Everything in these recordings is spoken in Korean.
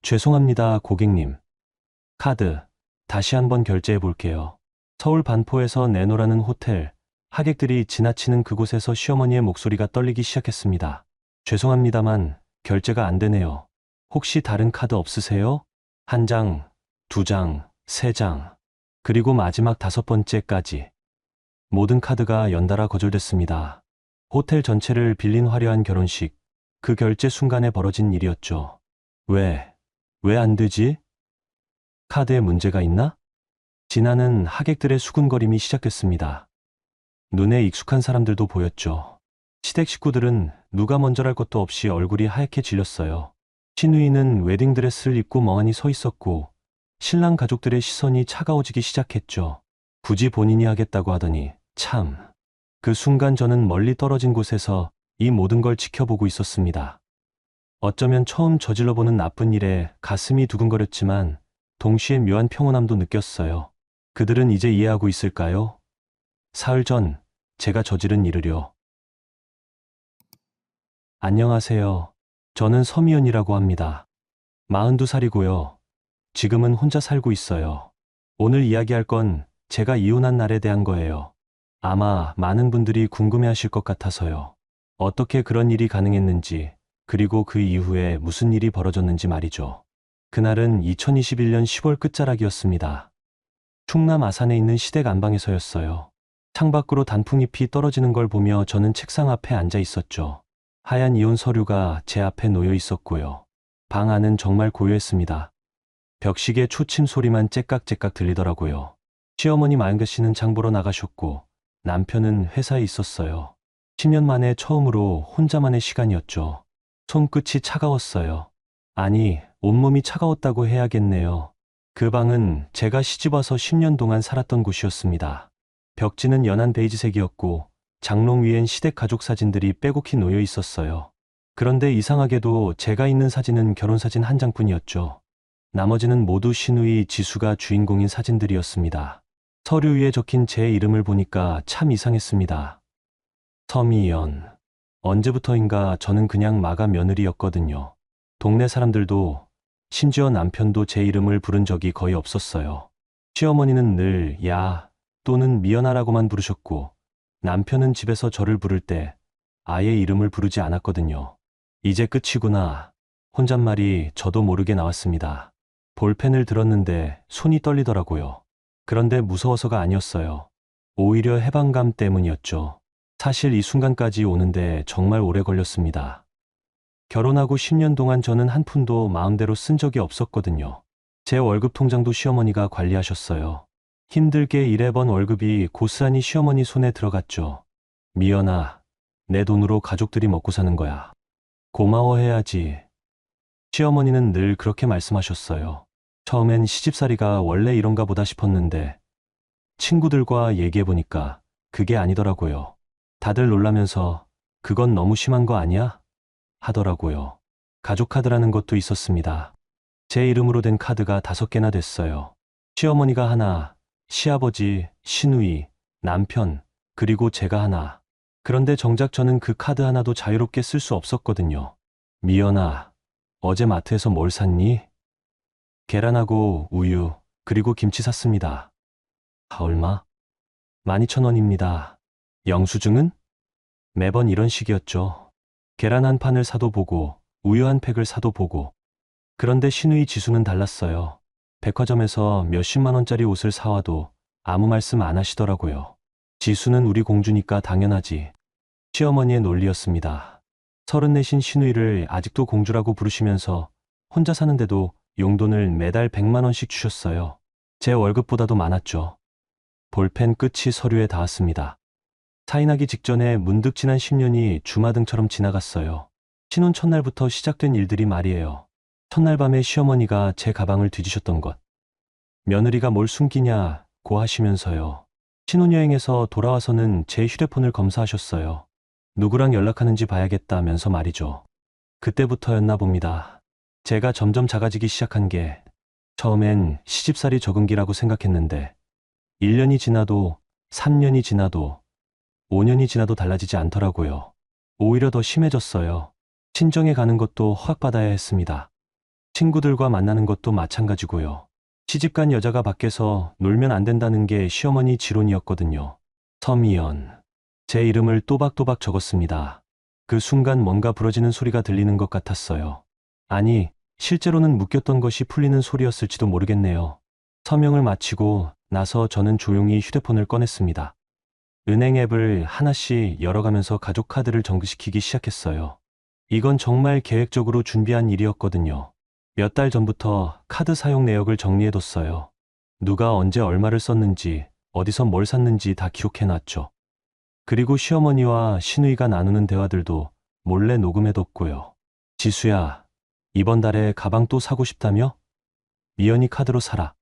죄송합니다, 고객님. 카드, 다시 한번 결제해 볼게요. 서울 반포에서 내노라는 호텔, 하객들이 지나치는 그곳에서 시어머니의 목소리가 떨리기 시작했습니다. 죄송합니다만, 결제가 안 되네요. 혹시 다른 카드 없으세요? 한 장, 두 장, 세 장, 그리고 마지막 다섯 번째까지. 모든 카드가 연달아 거절됐습니다. 호텔 전체를 빌린 화려한 결혼식, 그 결제 순간에 벌어진 일이었죠. 왜 안 되지? 카드에 문제가 있나? 지나는 하객들의 수군거림이 시작됐습니다. 눈에 익숙한 사람들도 보였죠. 시댁 식구들은 누가 먼저랄 것도 없이 얼굴이 하얗게 질렸어요. 신우이는 웨딩드레스를 입고 멍하니 서 있었고, 신랑 가족들의 시선이 차가워지기 시작했죠. 굳이 본인이 하겠다고 하더니, 참. 그 순간 저는 멀리 떨어진 곳에서 이 모든 걸 지켜보고 있었습니다. 어쩌면 처음 저질러보는 나쁜 일에 가슴이 두근거렸지만 동시에 묘한 평온함도 느꼈어요. 그들은 이제 이해하고 있을까요? 사흘 전 제가 저지른 일을요. 안녕하세요. 저는 서미연이라고 합니다. 42살이고요. 지금은 혼자 살고 있어요. 오늘 이야기할 건 제가 이혼한 날에 대한 거예요. 아마 많은 분들이 궁금해하실 것 같아서요. 어떻게 그런 일이 가능했는지, 그리고 그 이후에 무슨 일이 벌어졌는지 말이죠. 그날은 2021년 10월 끝자락이었습니다. 충남 아산에 있는 시댁 안방에서였어요. 창밖으로 단풍잎이 떨어지는 걸 보며 저는 책상 앞에 앉아 있었죠. 하얀 이혼 서류가 제 앞에 놓여 있었고요. 방 안은 정말 고요했습니다. 벽시계 초침 소리만 째깍째깍 들리더라고요. 시어머니 마영자 씨는 장 보러 나가셨고 남편은 회사에 있었어요. 10년 만에 처음으로 혼자만의 시간이었죠. 손끝이 차가웠어요. 아니, 온몸이 차가웠다고 해야겠네요. 그 방은 제가 시집와서 10년 동안 살았던 곳이었습니다. 벽지는 연한 베이지색이었고 장롱 위엔 시댁 가족 사진들이 빼곡히 놓여 있었어요. 그런데 이상하게도 제가 있는 사진은 결혼사진 한 장뿐이었죠. 나머지는 모두 신우이 지수가 주인공인 사진들이었습니다. 서류 위에 적힌 제 이름을 보니까 참 이상했습니다. 서미연. 언제부터인가 저는 그냥 마가 며느리였거든요. 동네 사람들도, 심지어 남편도 제 이름을 부른 적이 거의 없었어요. 시어머니는 늘 야 또는 미연아라고만 부르셨고 남편은 집에서 저를 부를 때 아예 이름을 부르지 않았거든요. 이제 끝이구나. 혼잣말이 저도 모르게 나왔습니다. 볼펜을 들었는데 손이 떨리더라고요. 그런데 무서워서가 아니었어요. 오히려 해방감 때문이었죠. 사실 이 순간까지 오는데 정말 오래 걸렸습니다. 결혼하고 10년 동안 저는 한 푼도 마음대로 쓴 적이 없었거든요. 제 월급 통장도 시어머니가 관리하셨어요. 힘들게 일해번 월급이 고스란히 시어머니 손에 들어갔죠. 미연아, 내 돈으로 가족들이 먹고 사는 거야. 고마워해야지. 시어머니는 늘 그렇게 말씀하셨어요. 처음엔 시집살이가 원래 이런가 보다 싶었는데 친구들과 얘기해보니까 그게 아니더라고요. 다들 놀라면서 그건 너무 심한 거 아니야? 하더라고요. 가족 카드라는 것도 있었습니다. 제 이름으로 된 카드가 5개나 됐어요. 시어머니가 하나, 시아버지, 시누이, 남편, 그리고 제가 하나. 그런데 정작 저는 그 카드 하나도 자유롭게 쓸 수 없었거든요. 미연아, 어제 마트에서 뭘 샀니? 계란하고 우유, 그리고 김치 샀습니다. 얼마? 12,000원입니다. 영수증은? 매번 이런 식이었죠. 계란 한 판을 사도 보고, 우유 한 팩을 사도 보고. 그런데 신우이 지수는 달랐어요. 백화점에서 몇십만 원짜리 옷을 사와도 아무 말씀 안 하시더라고요. 지수는 우리 공주니까 당연하지. 시어머니의 논리였습니다. 34신 신우이를 아직도 공주라고 부르시면서 혼자 사는데도 용돈을 매달 100만 원씩 주셨어요. 제 월급보다도 많았죠. 볼펜 끝이 서류에 닿았습니다. 사인하기 직전에 문득 지난 10년이 주마등처럼 지나갔어요. 신혼 첫날부터 시작된 일들이 말이에요. 첫날 밤에 시어머니가 제 가방을 뒤지셨던 것. 며느리가 뭘 숨기냐고 하시면서요. 신혼여행에서 돌아와서는 제 휴대폰을 검사하셨어요. 누구랑 연락하는지 봐야겠다면서 말이죠. 그때부터였나 봅니다. 제가 점점 작아지기 시작한 게 처음엔 시집살이 적응기라고 생각했는데 1년이 지나도 3년이 지나도 5년이 지나도 달라지지 않더라고요. 오히려 더 심해졌어요. 친정에 가는 것도 허락받아야 했습니다. 친구들과 만나는 것도 마찬가지고요. 시집간 여자가 밖에서 놀면 안 된다는 게 시어머니 지론이었거든요. 서미연. 제 이름을 또박또박 적었습니다. 그 순간 뭔가 부러지는 소리가 들리는 것 같았어요. 아니, 실제로는 묶였던 것이 풀리는 소리였을지도 모르겠네요. 서명을 마치고 나서 저는 조용히 휴대폰을 꺼냈습니다. 은행 앱을 하나씩 열어가면서 가족 카드를 정지시키기 시작했어요. 이건 정말 계획적으로 준비한 일이었거든요. 몇 달 전부터 카드 사용 내역을 정리해뒀어요. 누가 언제 얼마를 썼는지, 어디서 뭘 샀는지 다 기록해놨죠. 그리고 시어머니와 시누이가 나누는 대화들도 몰래 녹음해뒀고요. 지수야, 이번 달에 가방 또 사고 싶다며? 미연이 카드로 사라.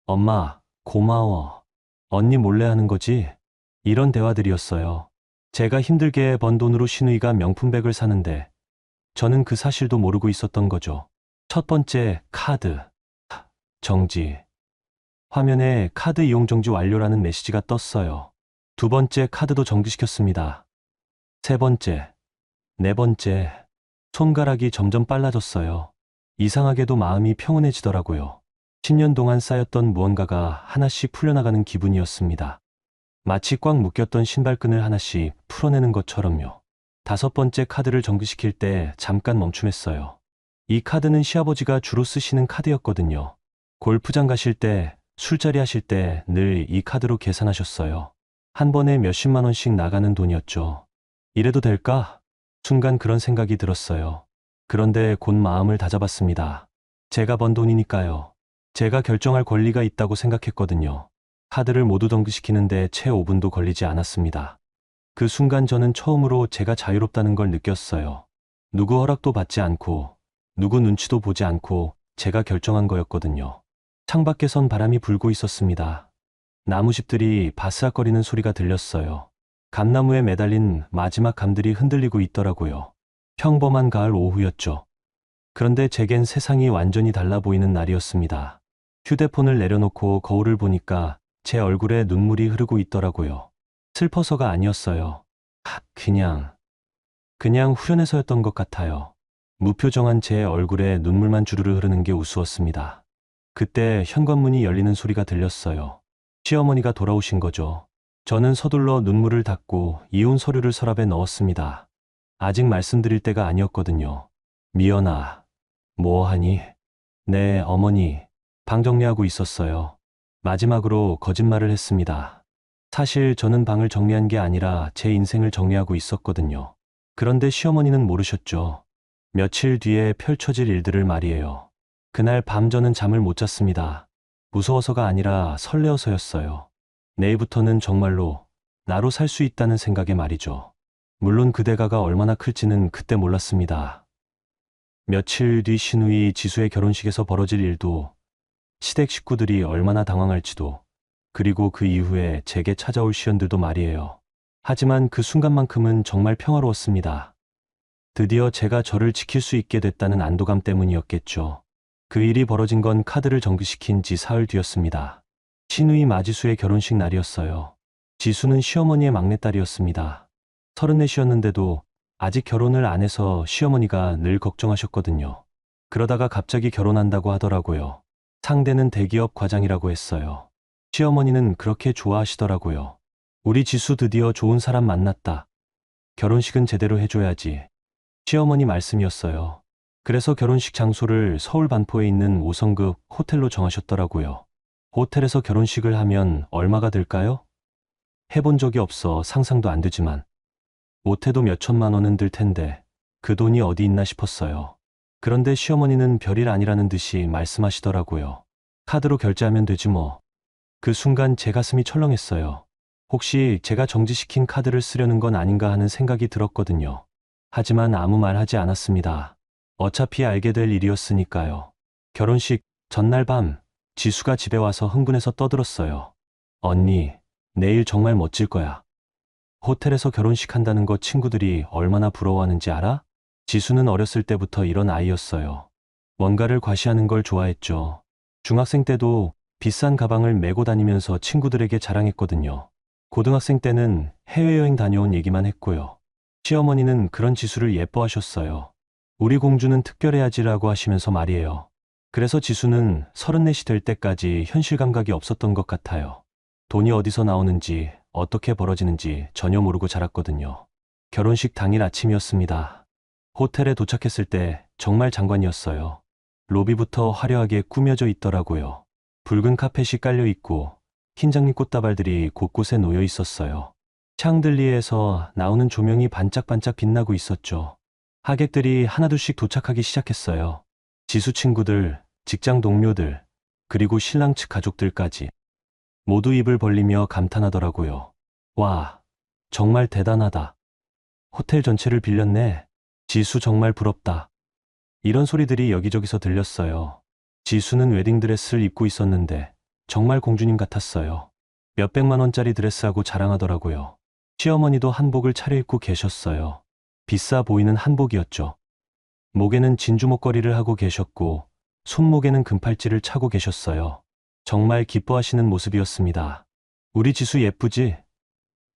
엄마, 고마워. 언니 몰래 하는 거지? 이런 대화들이었어요. 제가 힘들게 번 돈으로 시누이가 명품백을 사는데 저는 그 사실도 모르고 있었던 거죠. 첫 번째, 카드. 정지. 화면에 카드 이용 정지 완료라는 메시지가 떴어요. 두 번째 카드도 정지시켰습니다. 세 번째, 네 번째. 손가락이 점점 빨라졌어요. 이상하게도 마음이 평온해지더라고요. 10년 동안 쌓였던 무언가가 하나씩 풀려나가는 기분이었습니다. 마치 꽉 묶였던 신발끈을 하나씩 풀어내는 것처럼요. 다섯 번째 카드를 정지시킬 때 잠깐 멈춤했어요. 이 카드는 시아버지가 주로 쓰시는 카드였거든요. 골프장 가실 때, 술자리 하실 때 늘 이 카드로 계산하셨어요. 한 번에 몇십만 원씩 나가는 돈이었죠. 이래도 될까? 순간 그런 생각이 들었어요. 그런데 곧 마음을 다잡았습니다. 제가 번 돈이니까요. 제가 결정할 권리가 있다고 생각했거든요. 카드를 모두 정지시키는데 채 5분도 걸리지 않았습니다. 그 순간 저는 처음으로 제가 자유롭다는 걸 느꼈어요. 누구 허락도 받지 않고, 누구 눈치도 보지 않고 제가 결정한 거였거든요. 창밖에선 바람이 불고 있었습니다. 나무잎들이 바스락거리는 소리가 들렸어요. 감나무에 매달린 마지막 감들이 흔들리고 있더라고요. 평범한 가을 오후였죠. 그런데 제겐 세상이 완전히 달라 보이는 날이었습니다. 휴대폰을 내려놓고 거울을 보니까 제 얼굴에 눈물이 흐르고 있더라고요. 슬퍼서가 아니었어요. 그냥 후련해서였던 것 같아요. 무표정한 제 얼굴에 눈물만 주르르 흐르는 게 우스웠습니다. 그때 현관문이 열리는 소리가 들렸어요. 시어머니가 돌아오신 거죠. 저는 서둘러 눈물을 닦고 이혼 서류를 서랍에 넣었습니다. 아직 말씀드릴 때가 아니었거든요. 미연아, 뭐하니? 네, 어머니. 방 정리하고 있었어요. 마지막으로 거짓말을 했습니다. 사실 저는 방을 정리한 게 아니라 제 인생을 정리하고 있었거든요. 그런데 시어머니는 모르셨죠. 며칠 뒤에 펼쳐질 일들을 말이에요. 그날 밤 저는 잠을 못 잤습니다. 무서워서가 아니라 설레어서였어요. 내일부터는 정말로 나로 살 수 있다는 생각에 말이죠. 물론 그 대가가 얼마나 클지는 그때 몰랐습니다. 며칠 뒤 시누이 지수의 결혼식에서 벌어질 일도, 시댁 식구들이 얼마나 당황할지도, 그리고 그 이후에 제게 찾아올 시연들도 말이에요. 하지만 그 순간만큼은 정말 평화로웠습니다. 드디어 제가 저를 지킬 수 있게 됐다는 안도감 때문이었겠죠. 그 일이 벌어진 건 카드를 정지시킨 지 사흘 뒤였습니다. 시누이 마지수의 결혼식 날이었어요. 지수는 시어머니의 막내딸이었습니다. 34이었는데도 아직 결혼을 안 해서 시어머니가 늘 걱정하셨거든요. 그러다가 갑자기 결혼한다고 하더라고요. 상대는 대기업 과장이라고 했어요. 시어머니는 그렇게 좋아하시더라고요. 우리 지수 드디어 좋은 사람 만났다. 결혼식은 제대로 해줘야지. 시어머니 말씀이었어요. 그래서 결혼식 장소를 서울 반포에 있는 5성급 호텔로 정하셨더라고요. 호텔에서 결혼식을 하면 얼마가 들까요? 해본 적이 없어 상상도 안 되지만 못해도 몇 천만 원은 들 텐데 그 돈이 어디 있나 싶었어요. 그런데 시어머니는 별일 아니라는 듯이 말씀하시더라고요. 카드로 결제하면 되지 뭐. 그 순간 제 가슴이 철렁했어요. 혹시 제가 정지시킨 카드를 쓰려는 건 아닌가 하는 생각이 들었거든요. 하지만 아무 말 하지 않았습니다. 어차피 알게 될 일이었으니까요. 결혼식 전날 밤 지수가 집에 와서 흥분해서 떠들었어요. 언니, 내일 정말 멋질 거야. 호텔에서 결혼식 한다는 거 친구들이 얼마나 부러워하는지 알아? 지수는 어렸을 때부터 이런 아이였어요. 뭔가를 과시하는 걸 좋아했죠. 중학생 때도 비싼 가방을 메고 다니면서 친구들에게 자랑했거든요. 고등학생 때는 해외여행 다녀온 얘기만 했고요. 시어머니는 그런 지수를 예뻐하셨어요. 우리 공주는 특별해야지라고 하시면서 말이에요. 그래서 지수는 34시 될 때까지 현실 감각이 없었던 것 같아요. 돈이 어디서 나오는지, 어떻게 벌어지는지 전혀 모르고 자랐거든요. 결혼식 당일 아침이었습니다. 호텔에 도착했을 때 정말 장관이었어요. 로비부터 화려하게 꾸며져 있더라고요. 붉은 카펫이 깔려 있고 흰 장미 꽃다발들이 곳곳에 놓여 있었어요. 샹들리에에서 나오는 조명이 반짝반짝 빛나고 있었죠. 하객들이 하나둘씩 도착하기 시작했어요. 지수 친구들, 직장 동료들, 그리고 신랑 측 가족들까지 모두 입을 벌리며 감탄하더라고요. 와, 정말 대단하다. 호텔 전체를 빌렸네. 지수 정말 부럽다. 이런 소리들이 여기저기서 들렸어요. 지수는 웨딩드레스를 입고 있었는데 정말 공주님 같았어요. 몇백만 원짜리 드레스하고 자랑하더라고요. 시어머니도 한복을 차려입고 계셨어요. 비싸 보이는 한복이었죠. 목에는 진주 목걸이를 하고 계셨고 손목에는 금팔찌를 차고 계셨어요. 정말 기뻐하시는 모습이었습니다. 우리 지수 예쁘지?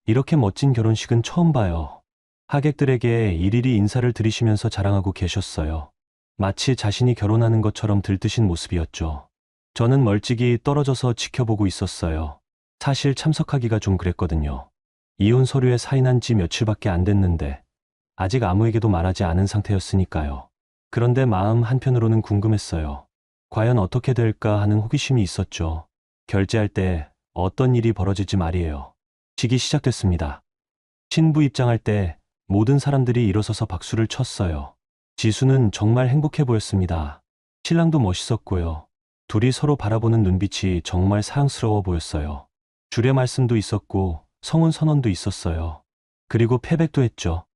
이렇게 멋진 결혼식은 처음 봐요. 하객들에게 일일이 인사를 드리시면서 자랑하고 계셨어요. 마치 자신이 결혼하는 것처럼 들뜨신 모습이었죠. 저는 멀찍이 떨어져서 지켜보고 있었어요. 사실 참석하기가 좀 그랬거든요. 이혼 서류에 사인한 지 며칠밖에 안 됐는데 아직 아무에게도 말하지 않은 상태였으니까요. 그런데 마음 한편으로는 궁금했어요. 과연 어떻게 될까 하는 호기심이 있었죠. 결제할 때 어떤 일이 벌어질지 말이에요. 식이 시작됐습니다. 신부 입장할 때 모든 사람들이 일어서서 박수를 쳤어요. 지수는 정말 행복해 보였습니다. 신랑도 멋있었고요. 둘이 서로 바라보는 눈빛이 정말 사랑스러워 보였어요. 주례 말씀도 있었고 성혼 선언도 있었어요. 그리고 패백도 했죠.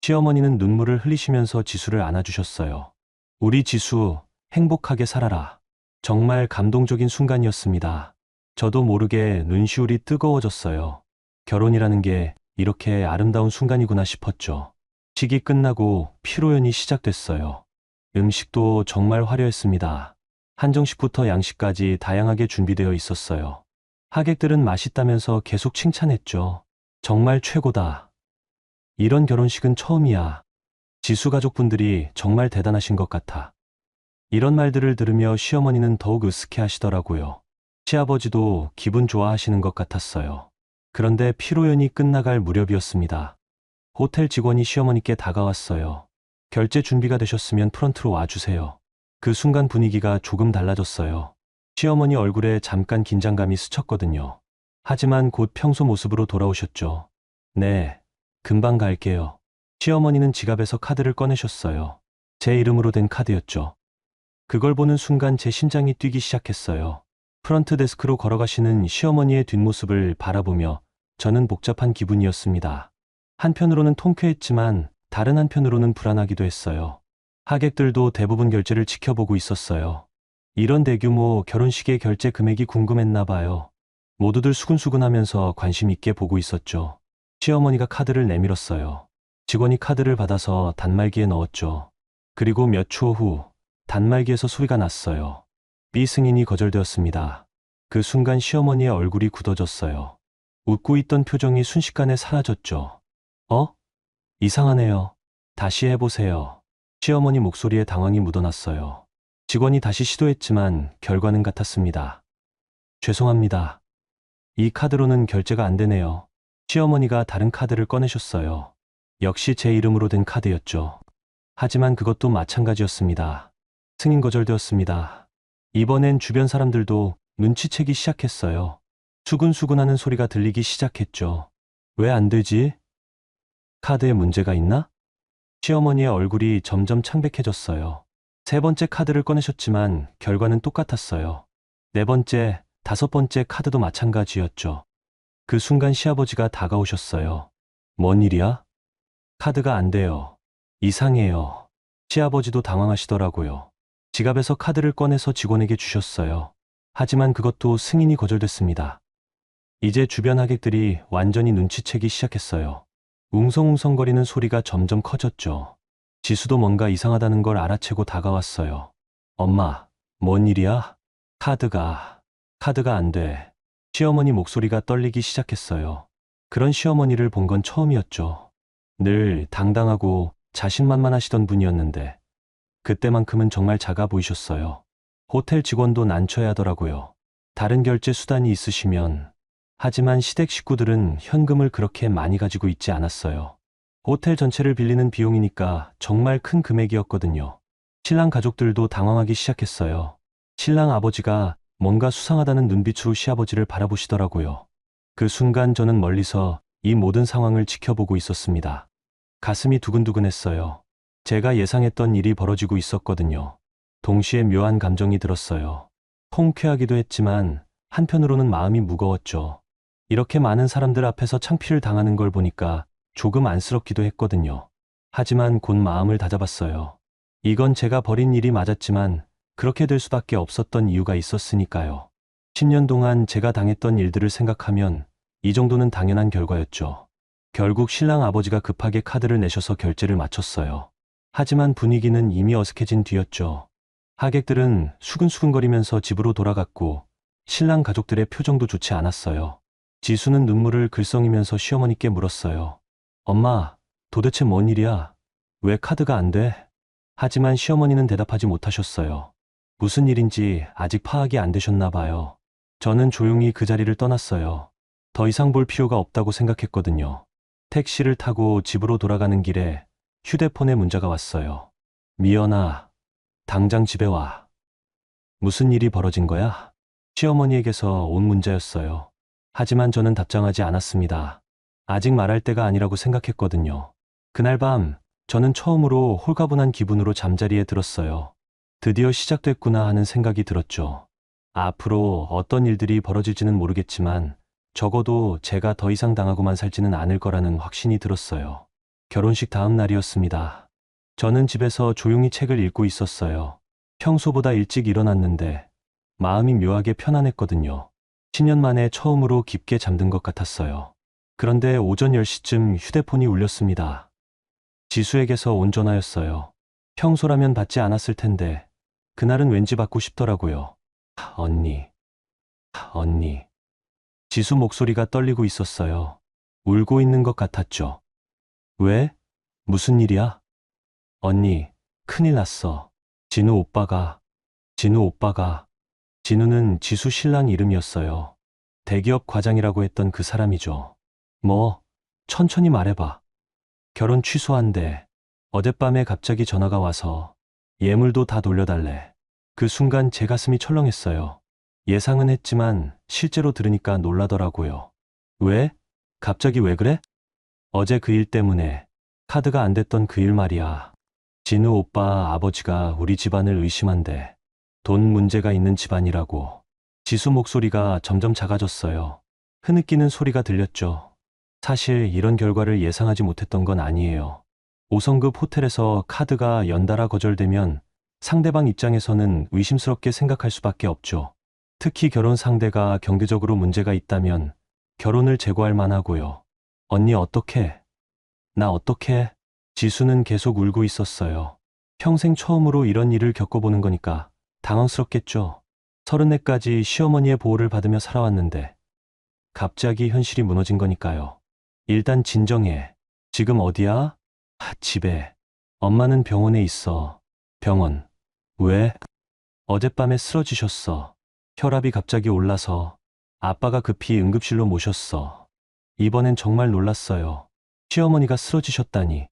시어머니는 눈물을 흘리시면서 지수를 안아주셨어요. 우리 지수, 행복하게 살아라. 정말 감동적인 순간이었습니다. 저도 모르게 눈시울이 뜨거워졌어요. 결혼이라는 게 이렇게 아름다운 순간이구나 싶었죠. 식이 끝나고 피로연이 시작됐어요. 음식도 정말 화려했습니다. 한정식부터 양식까지 다양하게 준비되어 있었어요. 하객들은 맛있다면서 계속 칭찬했죠. 정말 최고다. 이런 결혼식은 처음이야. 지수 가족분들이 정말 대단하신 것 같아. 이런 말들을 들으며 시어머니는 더욱 으스케 하시더라고요. 시아버지도 기분 좋아하시는 것 같았어요. 그런데 피로연이 끝나갈 무렵이었습니다. 호텔 직원이 시어머니께 다가왔어요. 결제 준비가 되셨으면 프런트로 와주세요. 그 순간 분위기가 조금 달라졌어요. 시어머니 얼굴에 잠깐 긴장감이 스쳤거든요. 하지만 곧 평소 모습으로 돌아오셨죠. 네, 금방 갈게요. 시어머니는 지갑에서 카드를 꺼내셨어요. 제 이름으로 된 카드였죠. 그걸 보는 순간 제 심장이 뛰기 시작했어요. 프런트 데스크로 걸어가시는 시어머니의 뒷모습을 바라보며 저는 복잡한 기분이었습니다. 한편으로는 통쾌했지만 다른 한편으로는 불안하기도 했어요. 하객들도 대부분 결제를 지켜보고 있었어요. 이런 대규모 결혼식의 결제 금액이 궁금했나 봐요. 모두들 수근수근하면서 관심 있게 보고 있었죠. 시어머니가 카드를 내밀었어요. 직원이 카드를 받아서 단말기에 넣었죠. 그리고 몇 초 후 단말기에서 소리가 났어요. B 승인이 거절되었습니다. 그 순간 시어머니의 얼굴이 굳어졌어요. 웃고 있던 표정이 순식간에 사라졌죠. 이상하네요. 다시 해보세요. 시어머니 목소리에 당황이 묻어났어요. 직원이 다시 시도했지만 결과는 같았습니다. 죄송합니다. 이 카드로는 결제가 안 되네요. 시어머니가 다른 카드를 꺼내셨어요. 역시 제 이름으로 된 카드였죠. 하지만 그것도 마찬가지였습니다. 승인 거절되었습니다. 이번엔 주변 사람들도 눈치채기 시작했어요. 수근수근하는 소리가 들리기 시작했죠. 왜 안 되지? 카드에 문제가 있나? 시어머니의 얼굴이 점점 창백해졌어요. 세 번째 카드를 꺼내셨지만 결과는 똑같았어요. 네 번째, 다섯 번째 카드도 마찬가지였죠. 그 순간 시아버지가 다가오셨어요. 뭔 일이야? 카드가 안 돼요. 이상해요. 시아버지도 당황하시더라고요. 지갑에서 카드를 꺼내서 직원에게 주셨어요. 하지만 그것도 승인이 거절됐습니다. 이제 주변 하객들이 완전히 눈치채기 시작했어요. 웅성웅성거리는 소리가 점점 커졌죠. 지수도 뭔가 이상하다는 걸 알아채고 다가왔어요. 엄마, 뭔 일이야? 카드가 안 돼. 시어머니 목소리가 떨리기 시작했어요. 그런 시어머니를 본 건 처음이었죠. 늘 당당하고 자신만만하시던 분이었는데 그때만큼은 정말 작아 보이셨어요. 호텔 직원도 난처해 하더라고요. 다른 결제 수단이 있으시면. 하지만 시댁 식구들은 현금을 그렇게 많이 가지고 있지 않았어요. 호텔 전체를 빌리는 비용이니까 정말 큰 금액이었거든요. 신랑 가족들도 당황하기 시작했어요. 신랑 아버지가 뭔가 수상하다는 눈빛으로 시아버지를 바라보시더라고요. 그 순간 저는 멀리서 이 모든 상황을 지켜보고 있었습니다. 가슴이 두근두근했어요. 제가 예상했던 일이 벌어지고 있었거든요. 동시에 묘한 감정이 들었어요. 통쾌하기도 했지만 한편으로는 마음이 무거웠죠. 이렇게 많은 사람들 앞에서 창피를 당하는 걸 보니까 조금 안쓰럽기도 했거든요. 하지만 곧 마음을 다잡았어요. 이건 제가 벌인 일이 맞았지만 그렇게 될 수밖에 없었던 이유가 있었으니까요. 10년 동안 제가 당했던 일들을 생각하면 이 정도는 당연한 결과였죠. 결국 신랑 아버지가 급하게 카드를 내셔서 결제를 마쳤어요. 하지만 분위기는 이미 어색해진 뒤였죠. 하객들은 수근수근거리면서 집으로 돌아갔고 신랑 가족들의 표정도 좋지 않았어요. 지수는 눈물을 글썽이면서 시어머니께 물었어요. 엄마, 도대체 뭔 일이야? 왜 카드가 안 돼? 하지만 시어머니는 대답하지 못하셨어요. 무슨 일인지 아직 파악이 안 되셨나 봐요. 저는 조용히 그 자리를 떠났어요. 더 이상 볼 필요가 없다고 생각했거든요. 택시를 타고 집으로 돌아가는 길에 휴대폰에 문자가 왔어요. 미연아, 당장 집에 와. 무슨 일이 벌어진 거야? 시어머니에게서 온 문자였어요. 하지만 저는 답장하지 않았습니다. 아직 말할 때가 아니라고 생각했거든요. 그날 밤 저는 처음으로 홀가분한 기분으로 잠자리에 들었어요. 드디어 시작됐구나 하는 생각이 들었죠. 앞으로 어떤 일들이 벌어질지는 모르겠지만 적어도 제가 더 이상 당하고만 살지는 않을 거라는 확신이 들었어요. 결혼식 다음 날이었습니다. 저는 집에서 조용히 책을 읽고 있었어요. 평소보다 일찍 일어났는데 마음이 묘하게 편안했거든요. 10년 만에 처음으로 깊게 잠든 것 같았어요. 그런데 오전 10시쯤 휴대폰이 울렸습니다. 지수에게서 온 전화였어요. 평소라면 받지 않았을 텐데 그날은 왠지 받고 싶더라고요. 언니, 언니. 지수 목소리가 떨리고 있었어요. 울고 있는 것 같았죠. 왜? 무슨 일이야? 언니, 큰일 났어. 진우 오빠가, 진우는 지수 신랑 이름이었어요. 대기업 과장이라고 했던 그 사람이죠. 뭐, 천천히 말해봐. 결혼 취소한대. 어젯밤에 갑자기 전화가 와서 예물도 다 돌려달래. 그 순간 제 가슴이 철렁했어요. 예상은 했지만 실제로 들으니까 놀라더라고요. 왜? 갑자기 왜 그래? 어제 그 일 때문에 카드가 안 됐던 그 일 말이야. 진우 오빠 아버지가 우리 집안을 의심한대. 돈 문제가 있는 집안이라고. 지수 목소리가 점점 작아졌어요. 흐느끼는 소리가 들렸죠. 사실 이런 결과를 예상하지 못했던 건 아니에요. 5성급 호텔에서 카드가 연달아 거절되면 상대방 입장에서는 의심스럽게 생각할 수밖에 없죠. 특히 결혼 상대가 경제적으로 문제가 있다면 결혼을 재고할 만하고요. 언니 어떡해? 나 어떡해? 지수는 계속 울고 있었어요. 평생 처음으로 이런 일을 겪어보는 거니까 당황스럽겠죠. 34까지 시어머니의 보호를 받으며 살아왔는데 갑자기 현실이 무너진 거니까요. 일단 진정해. 지금 어디야? 집에. 엄마는 병원에 있어. 병원. 왜? 어젯밤에 쓰러지셨어. 혈압이 갑자기 올라서 아빠가 급히 응급실로 모셨어. 이번엔 정말 놀랐어요. 시어머니가 쓰러지셨다니.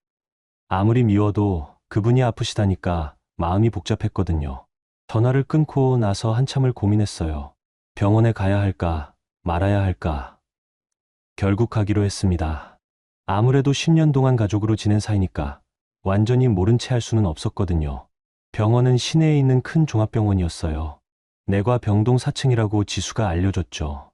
아무리 미워도 그분이 아프시다니까 마음이 복잡했거든요. 전화를 끊고 나서 한참을 고민했어요. 병원에 가야 할까, 말아야 할까. 결국 가기로 했습니다. 아무래도 10년 동안 가족으로 지낸 사이니까 완전히 모른 채 할 수는 없었거든요. 병원은 시내에 있는 큰 종합병원이었어요. 내과 병동 4층이라고 지수가 알려줬죠.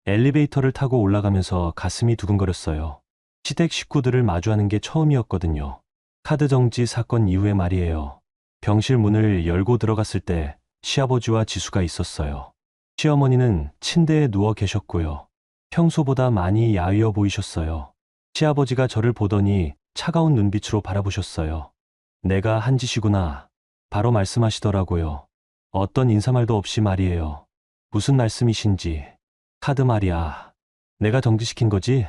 엘리베이터를 타고 올라가면서 가슴이 두근거렸어요. 시댁 식구들을 마주하는 게 처음이었거든요. 카드 정지 사건 이후에 말이에요. 병실 문을 열고 들어갔을 때 시아버지와 지수가 있었어요. 시어머니는 침대에 누워 계셨고요. 평소보다 많이 야위어 보이셨어요. 시아버지가 저를 보더니 차가운 눈빛으로 바라보셨어요. 내가 한 짓이구나. 바로 말씀하시더라고요. 어떤 인사말도 없이 말이에요. 무슨 말씀이신지. 카드 말이야. 내가 정지시킨 거지?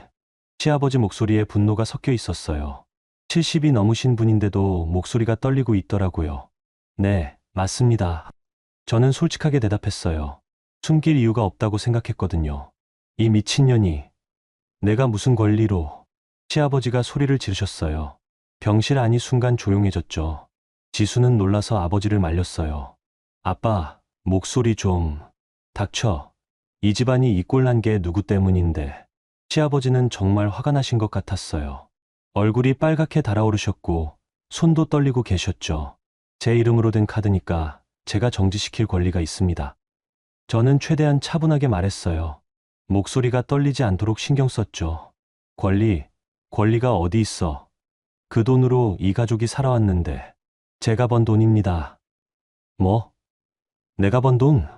시아버지 목소리에 분노가 섞여 있었어요. 70이 넘으신 분인데도 목소리가 떨리고 있더라고요. 네, 맞습니다. 저는 솔직하게 대답했어요. 숨길 이유가 없다고 생각했거든요. 이 미친년이 내가 무슨 권리로. 시아버지가 소리를 지르셨어요. 병실 안이 순간 조용해졌죠. 지수는 놀라서 아버지를 말렸어요. 아빠, 목소리 좀 닥쳐. 이 집안이 이 꼴 난 게 누구 때문인데. 시아버지는 정말 화가 나신 것 같았어요. 얼굴이 빨갛게 달아오르셨고 손도 떨리고 계셨죠. 제 이름으로 된 카드니까 제가 정지시킬 권리가 있습니다. 저는 최대한 차분하게 말했어요. 목소리가 떨리지 않도록 신경 썼죠. 권리가 어디 있어? 그 돈으로 이 가족이 살아왔는데. 제가 번 돈입니다. 뭐? 내가 번 돈?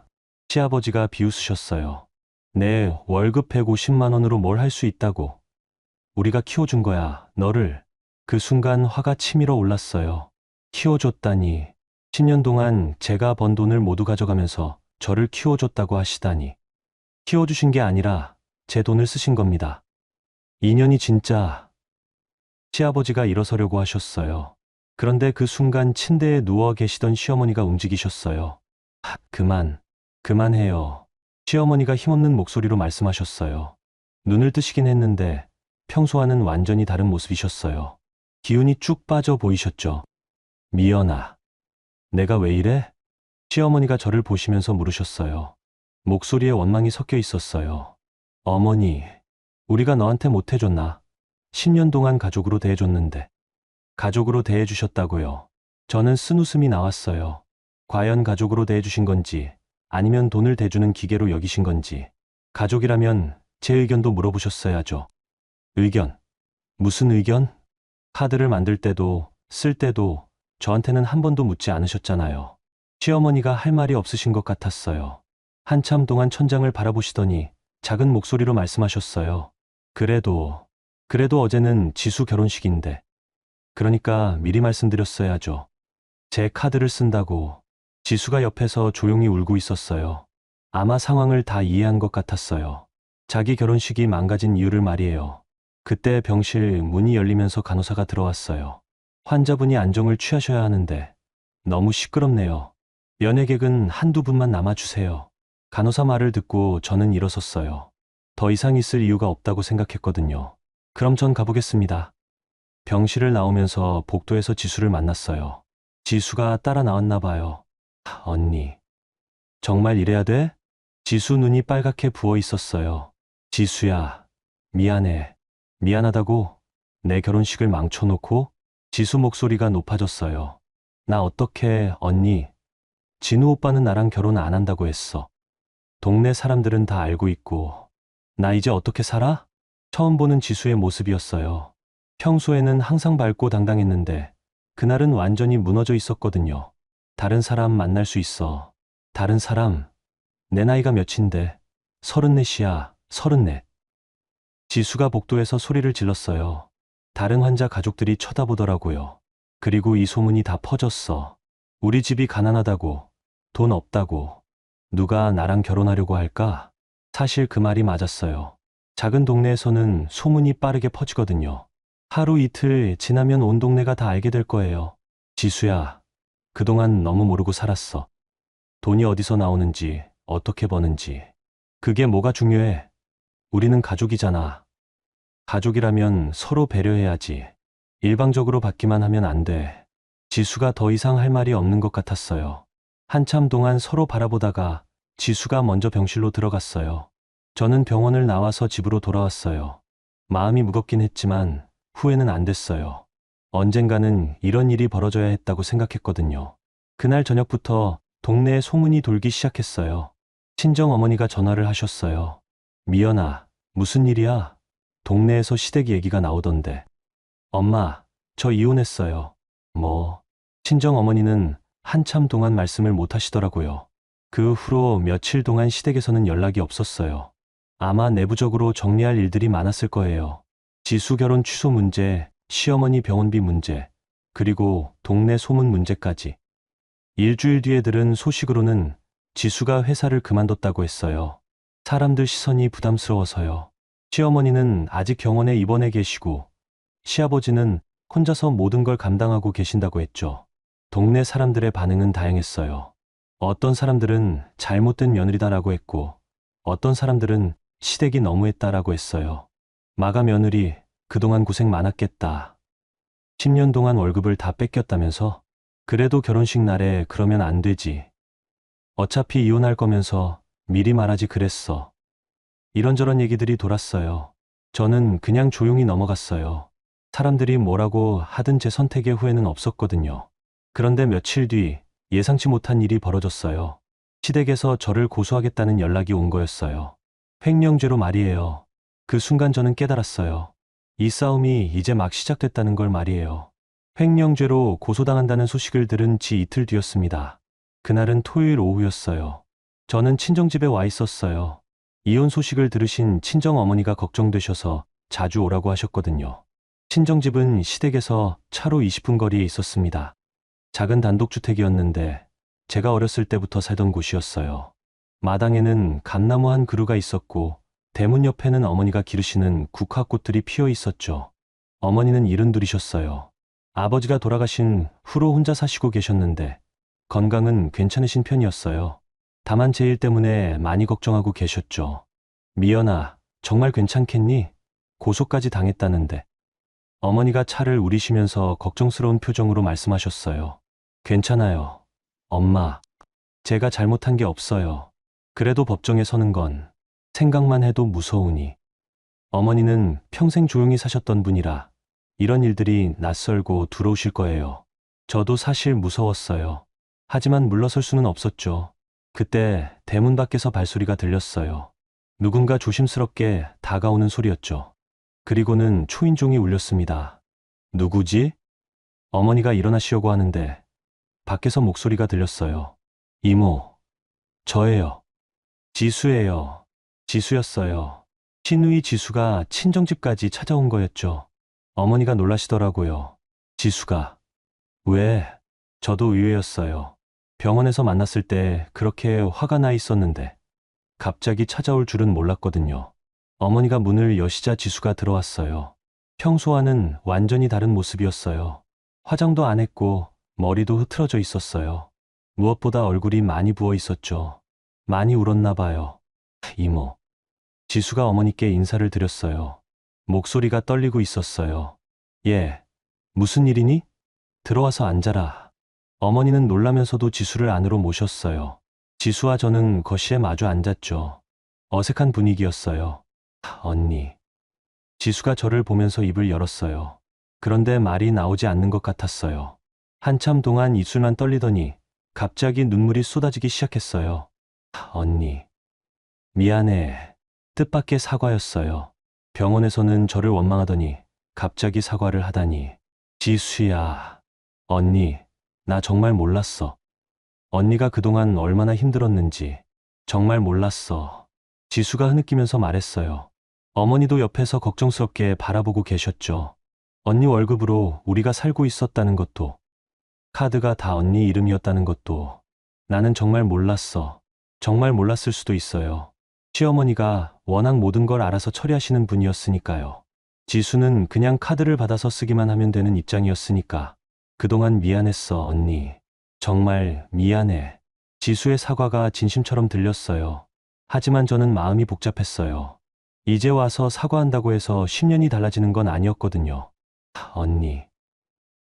시아버지가 비웃으셨어요. 내 월급 150만 원으로 뭘 할 수 있다고. 우리가 키워준 거야, 너를. 그 순간 화가 치밀어 올랐어요. 키워줬다니. 10년 동안 제가 번 돈을 모두 가져가면서 저를 키워줬다고 하시다니. 키워주신 게 아니라 제 돈을 쓰신 겁니다. 2년이 진짜. 시아버지가 일어서려고 하셨어요. 그런데 그 순간 침대에 누워 계시던 시어머니가 움직이셨어요. 그만해요. 시어머니가 힘없는 목소리로 말씀하셨어요. 눈을 뜨시긴 했는데 평소와는 완전히 다른 모습이셨어요. 기운이 쭉 빠져 보이셨죠. 미연아, 내가 왜 이래? 시어머니가 저를 보시면서 물으셨어요. 목소리에 원망이 섞여 있었어요. 어머니, 우리가 너한테 못해줬나? 10년 동안 가족으로 대해줬는데. 가족으로 대해주셨다고요. 저는 쓴웃음이 나왔어요. 과연 가족으로 대해주신 건지 아니면 돈을 대주는 기계로 여기신 건지. 가족이라면 제 의견도 물어보셨어야죠. 의견? 무슨 의견? 카드를 만들 때도 쓸 때도 저한테는 한 번도 묻지 않으셨잖아요. 시어머니가 할 말이 없으신 것 같았어요. 한참 동안 천장을 바라보시더니 작은 목소리로 말씀하셨어요. 그래도 어제는 지수 결혼식인데. 그러니까 미리 말씀드렸어야죠. 제 카드를 쓴다고. 지수가 옆에서 조용히 울고 있었어요. 아마 상황을 다 이해한 것 같았어요. 자기 결혼식이 망가진 이유를 말이에요. 그때 병실 문이 열리면서 간호사가 들어왔어요. 환자분이 안정을 취하셔야 하는데 너무 시끄럽네요. 연예객은 한두 분만 남아주세요. 간호사 말을 듣고 저는 일어섰어요. 더 이상 있을 이유가 없다고 생각했거든요. 그럼 전 가보겠습니다. 병실을 나오면서 복도에서 지수를 만났어요. 지수가 따라 나왔나 봐요. 언니, 정말 이래야 돼? 지수 눈이 빨갛게 부어 있었어요. 지수야, 미안해. 미안하다고? 내 결혼식을 망쳐놓고? 지수 목소리가 높아졌어요. 나 어떡해, 언니. 진우 오빠는 나랑 결혼 안 한다고 했어. 동네 사람들은 다 알고 있고. 나 이제 어떻게 살아? 처음 보는 지수의 모습이었어요. 평소에는 항상 밝고 당당했는데 그날은 완전히 무너져 있었거든요. 다른 사람 만날 수 있어. 다른 사람? 내 나이가 몇인데? 34이야, 34. 지수가 복도에서 소리를 질렀어요. 다른 환자 가족들이 쳐다보더라고요. 그리고 이 소문이 다 퍼졌어. 우리 집이 가난하다고, 돈 없다고, 누가 나랑 결혼하려고 할까? 사실 그 말이 맞았어요. 작은 동네에서는 소문이 빠르게 퍼지거든요. 하루 이틀 지나면 온 동네가 다 알게 될 거예요. 지수야, 그동안 너무 모르고 살았어. 돈이 어디서 나오는지, 어떻게 버는지. 그게 뭐가 중요해? 우리는 가족이잖아. 가족이라면 서로 배려해야지. 일방적으로 받기만 하면 안 돼. 지수가 더 이상 할 말이 없는 것 같았어요. 한참 동안 서로 바라보다가 지수가 먼저 병실로 들어갔어요. 저는 병원을 나와서 집으로 돌아왔어요. 마음이 무겁긴 했지만 후회는 안 됐어요. 언젠가는 이런 일이 벌어져야 했다고 생각했거든요. 그날 저녁부터 동네에 소문이 돌기 시작했어요. 친정 어머니가 전화를 하셨어요. 미연아, 무슨 일이야? 동네에서 시댁 얘기가 나오던데. 엄마, 저 이혼했어요. 뭐? 친정 어머니는 한참 동안 말씀을 못 하시더라고요. 그 후로 며칠 동안 시댁에서는 연락이 없었어요. 아마 내부적으로 정리할 일들이 많았을 거예요. 지수 결혼 취소 문제, 시어머니 병원비 문제, 그리고 동네 소문 문제까지. 일주일 뒤에 들은 소식으로는 지수가 회사를 그만뒀다고 했어요. 사람들 시선이 부담스러워서요. 시어머니는 아직 병원에 입원해 계시고 시아버지는 혼자서 모든 걸 감당하고 계신다고 했죠. 동네 사람들의 반응은 다양했어요. 어떤 사람들은 잘못된 며느리다라고 했고, 어떤 사람들은 시댁이 너무했다라고 했어요. 마가 며느리, 그동안 고생 많았겠다. 10년 동안 월급을 다 뺏겼다면서? 그래도 결혼식 날에 그러면 안 되지. 어차피 이혼할 거면서 미리 말하지 그랬어. 이런저런 얘기들이 돌았어요. 저는 그냥 조용히 넘어갔어요. 사람들이 뭐라고 하든 제 선택에 후회는 없었거든요. 그런데 며칠 뒤 예상치 못한 일이 벌어졌어요. 시댁에서 저를 고소하겠다는 연락이 온 거였어요. 횡령죄로 말이에요. 그 순간 저는 깨달았어요. 이 싸움이 이제 막 시작됐다는 걸 말이에요. 횡령죄로 고소당한다는 소식을 들은 지 이틀 뒤였습니다. 그날은 토요일 오후였어요. 저는 친정집에 와 있었어요. 이혼 소식을 들으신 친정 어머니가 걱정되셔서 자주 오라고 하셨거든요. 친정집은 시댁에서 차로 20분 거리에 있었습니다. 작은 단독주택이었는데 제가 어렸을 때부터 살던 곳이었어요. 마당에는 감나무 한 그루가 있었고 대문 옆에는 어머니가 기르시는 국화꽃들이 피어 있었죠. 어머니는 72이셨어요. 아버지가 돌아가신 후로 혼자 사시고 계셨는데 건강은 괜찮으신 편이었어요. 다만 제 일 때문에 많이 걱정하고 계셨죠. 미연아, 정말 괜찮겠니? 고소까지 당했다는데. 어머니가 차를 우리시면서 걱정스러운 표정으로 말씀하셨어요. 괜찮아요. 엄마, 제가 잘못한 게 없어요. 그래도 법정에 서는 건 생각만 해도 무서우니. 어머니는 평생 조용히 사셨던 분이라 이런 일들이 낯설고 두려우실 거예요. 저도 사실 무서웠어요. 하지만 물러설 수는 없었죠. 그때 대문 밖에서 발소리가 들렸어요. 누군가 조심스럽게 다가오는 소리였죠. 그리고는 초인종이 울렸습니다. 누구지? 어머니가 일어나시려고 하는데 밖에서 목소리가 들렸어요. 이모, 저예요. 지수예요. 지수였어요. 신우이 지수가 친정집까지 찾아온 거였죠. 어머니가 놀라시더라고요. 지수가. 왜? 저도 의외였어요. 병원에서 만났을 때 그렇게 화가 나 있었는데 갑자기 찾아올 줄은 몰랐거든요. 어머니가 문을 여시자 지수가 들어왔어요. 평소와는 완전히 다른 모습이었어요. 화장도 안 했고 머리도 흐트러져 있었어요. 무엇보다 얼굴이 많이 부어 있었죠. 많이 울었나 봐요. 이모. 지수가 어머니께 인사를 드렸어요. 목소리가 떨리고 있었어요. 예, 무슨 일이니? 들어와서 앉아라. 어머니는 놀라면서도 지수를 안으로 모셨어요. 지수와 저는 거실에 마주 앉았죠. 어색한 분위기였어요. 언니. 지수가 저를 보면서 입을 열었어요. 그런데 말이 나오지 않는 것 같았어요. 한참 동안 입술만 떨리더니 갑자기 눈물이 쏟아지기 시작했어요. 언니. 미안해. 뜻밖의 사과였어요. 병원에서는 저를 원망하더니 갑자기 사과를 하다니. 지수야. 언니, 나 정말 몰랐어. 언니가 그동안 얼마나 힘들었는지 정말 몰랐어. 지수가 흐느끼면서 말했어요. 어머니도 옆에서 걱정스럽게 바라보고 계셨죠. 언니 월급으로 우리가 살고 있었다는 것도, 카드가 다 언니 이름이었다는 것도 나는 정말 몰랐어. 정말 몰랐을 수도 있어요. 시어머니가 워낙 모든 걸 알아서 처리하시는 분이었으니까요. 지수는 그냥 카드를 받아서 쓰기만 하면 되는 입장이었으니까. 그동안 미안했어, 언니. 정말 미안해. 지수의 사과가 진심처럼 들렸어요. 하지만 저는 마음이 복잡했어요. 이제 와서 사과한다고 해서 10년이 달라지는 건 아니었거든요. 언니.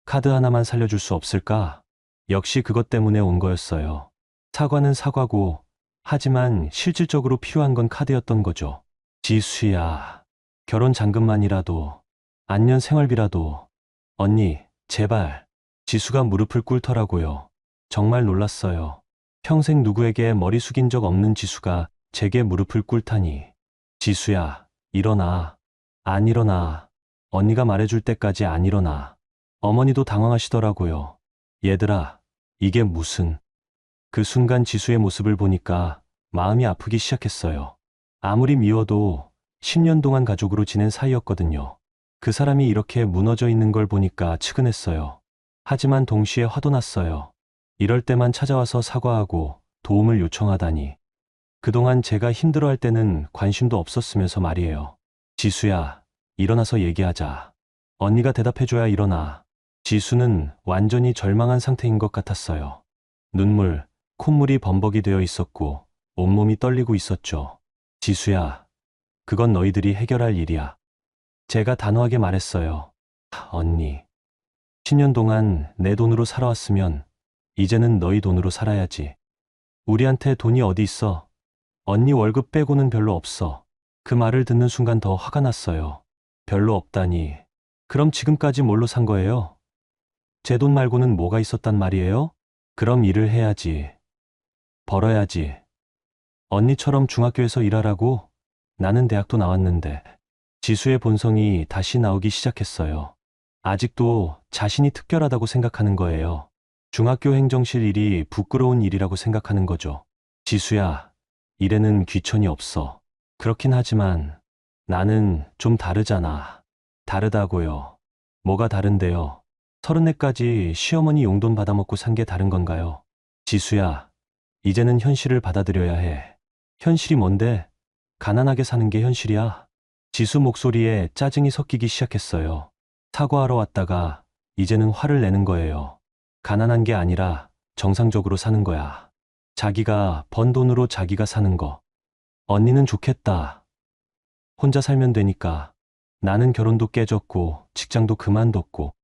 카드 하나만 살려줄 수 없을까? 역시 그것 때문에 온 거였어요. 사과는 사과고, 하지만 실질적으로 필요한 건 카드였던 거죠. 지수야, 결혼 잔금만이라도, 안년 생활비라도, 언니, 제발. 지수가 무릎을 꿇더라고요. 정말 놀랐어요. 평생 누구에게 머리 숙인 적 없는 지수가 제게 무릎을 꿇다니. 지수야, 일어나. 안 일어나. 언니가 말해줄 때까지 안 일어나. 어머니도 당황하시더라고요. 얘들아, 이게 무슨. 그 순간 지수의 모습을 보니까 마음이 아프기 시작했어요. 아무리 미워도 10년 동안 가족으로 지낸 사이였거든요. 그 사람이 이렇게 무너져 있는 걸 보니까 측은했어요. 하지만 동시에 화도 났어요. 이럴 때만 찾아와서 사과하고 도움을 요청하다니. 그동안 제가 힘들어할 때는 관심도 없었으면서 말이에요. 지수야, 일어나서 얘기하자. 언니가 대답해줘야 일어나. 지수는 완전히 절망한 상태인 것 같았어요. 눈물, 콧물이 범벅이 되어 있었고 온몸이 떨리고 있었죠. 지수야, 그건 너희들이 해결할 일이야. 제가 단호하게 말했어요. 언니, 10년 동안 내 돈으로 살아왔으면 이제는 너희 돈으로 살아야지. 우리한테 돈이 어디 있어? 언니 월급 빼고는 별로 없어. 그 말을 듣는 순간 더 화가 났어요. 별로 없다니. 그럼 지금까지 뭘로 산 거예요? 제 돈 말고는 뭐가 있었단 말이에요? 그럼 일을 해야지. 벌어야지. 언니처럼 중학교에서 일하라고? 나는 대학도 나왔는데. 지수의 본성이 다시 나오기 시작했어요. 아직도 자신이 특별하다고 생각하는 거예요. 중학교 행정실 일이 부끄러운 일이라고 생각하는 거죠. 지수야, 일에는 귀천이 없어. 그렇긴 하지만 나는 좀 다르잖아. 다르다고요. 뭐가 다른데요? 34까지 시어머니 용돈 받아먹고 산 게 다른 건가요? 지수야, 이제는 현실을 받아들여야 해. 현실이 뭔데? 가난하게 사는 게 현실이야. 지수 목소리에 짜증이 섞이기 시작했어요. 사과하러 왔다가 이제는 화를 내는 거예요. 가난한 게 아니라 정상적으로 사는 거야. 자기가 번 돈으로 자기가 사는 거. 언니는 좋겠다. 혼자 살면 되니까. 나는 결혼도 깨졌고 직장도 그만뒀고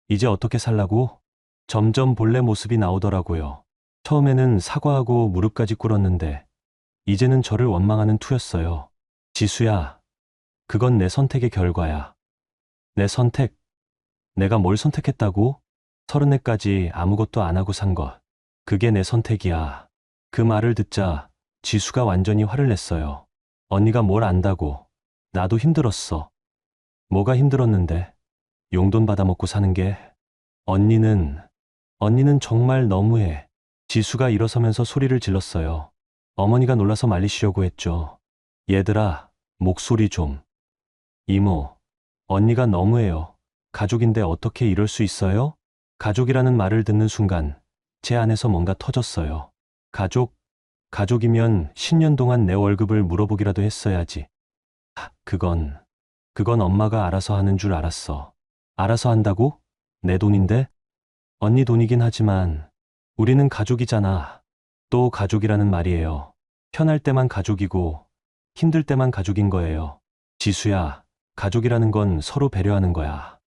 이제 어떻게 살라고? 점점 본래 모습이 나오더라고요. 처음에는 사과하고 무릎까지 꿇었는데 이제는 저를 원망하는 투였어요. 지수야, 그건 내 선택의 결과야. 내 선택? 내가 뭘 선택했다고? 34까지 아무것도 안 하고 산 것. 그게 내 선택이야. 그 말을 듣자 지수가 완전히 화를 냈어요. 언니가 뭘 안다고. 나도 힘들었어. 뭐가 힘들었는데? 용돈 받아먹고 사는 게? 언니는 정말 너무해. 지수가 일어서면서 소리를 질렀어요. 어머니가 놀라서 말리시려고 했죠. 얘들아, 목소리 좀. 이모, 언니가 너무해요. 가족인데 어떻게 이럴 수 있어요? 가족이라는 말을 듣는 순간 제 안에서 뭔가 터졌어요. 가족이면 10년 동안 내 월급을 물어보기라도 했어야지. 그건 엄마가 알아서 하는 줄 알았어. 알아서 한다고? 내 돈인데? 언니 돈이긴 하지만 우리는 가족이잖아. 또 가족이라는 말이에요. 편할 때만 가족이고 힘들 때만 가족인 거예요. 지수야, 가족이라는 건 서로 배려하는 거야.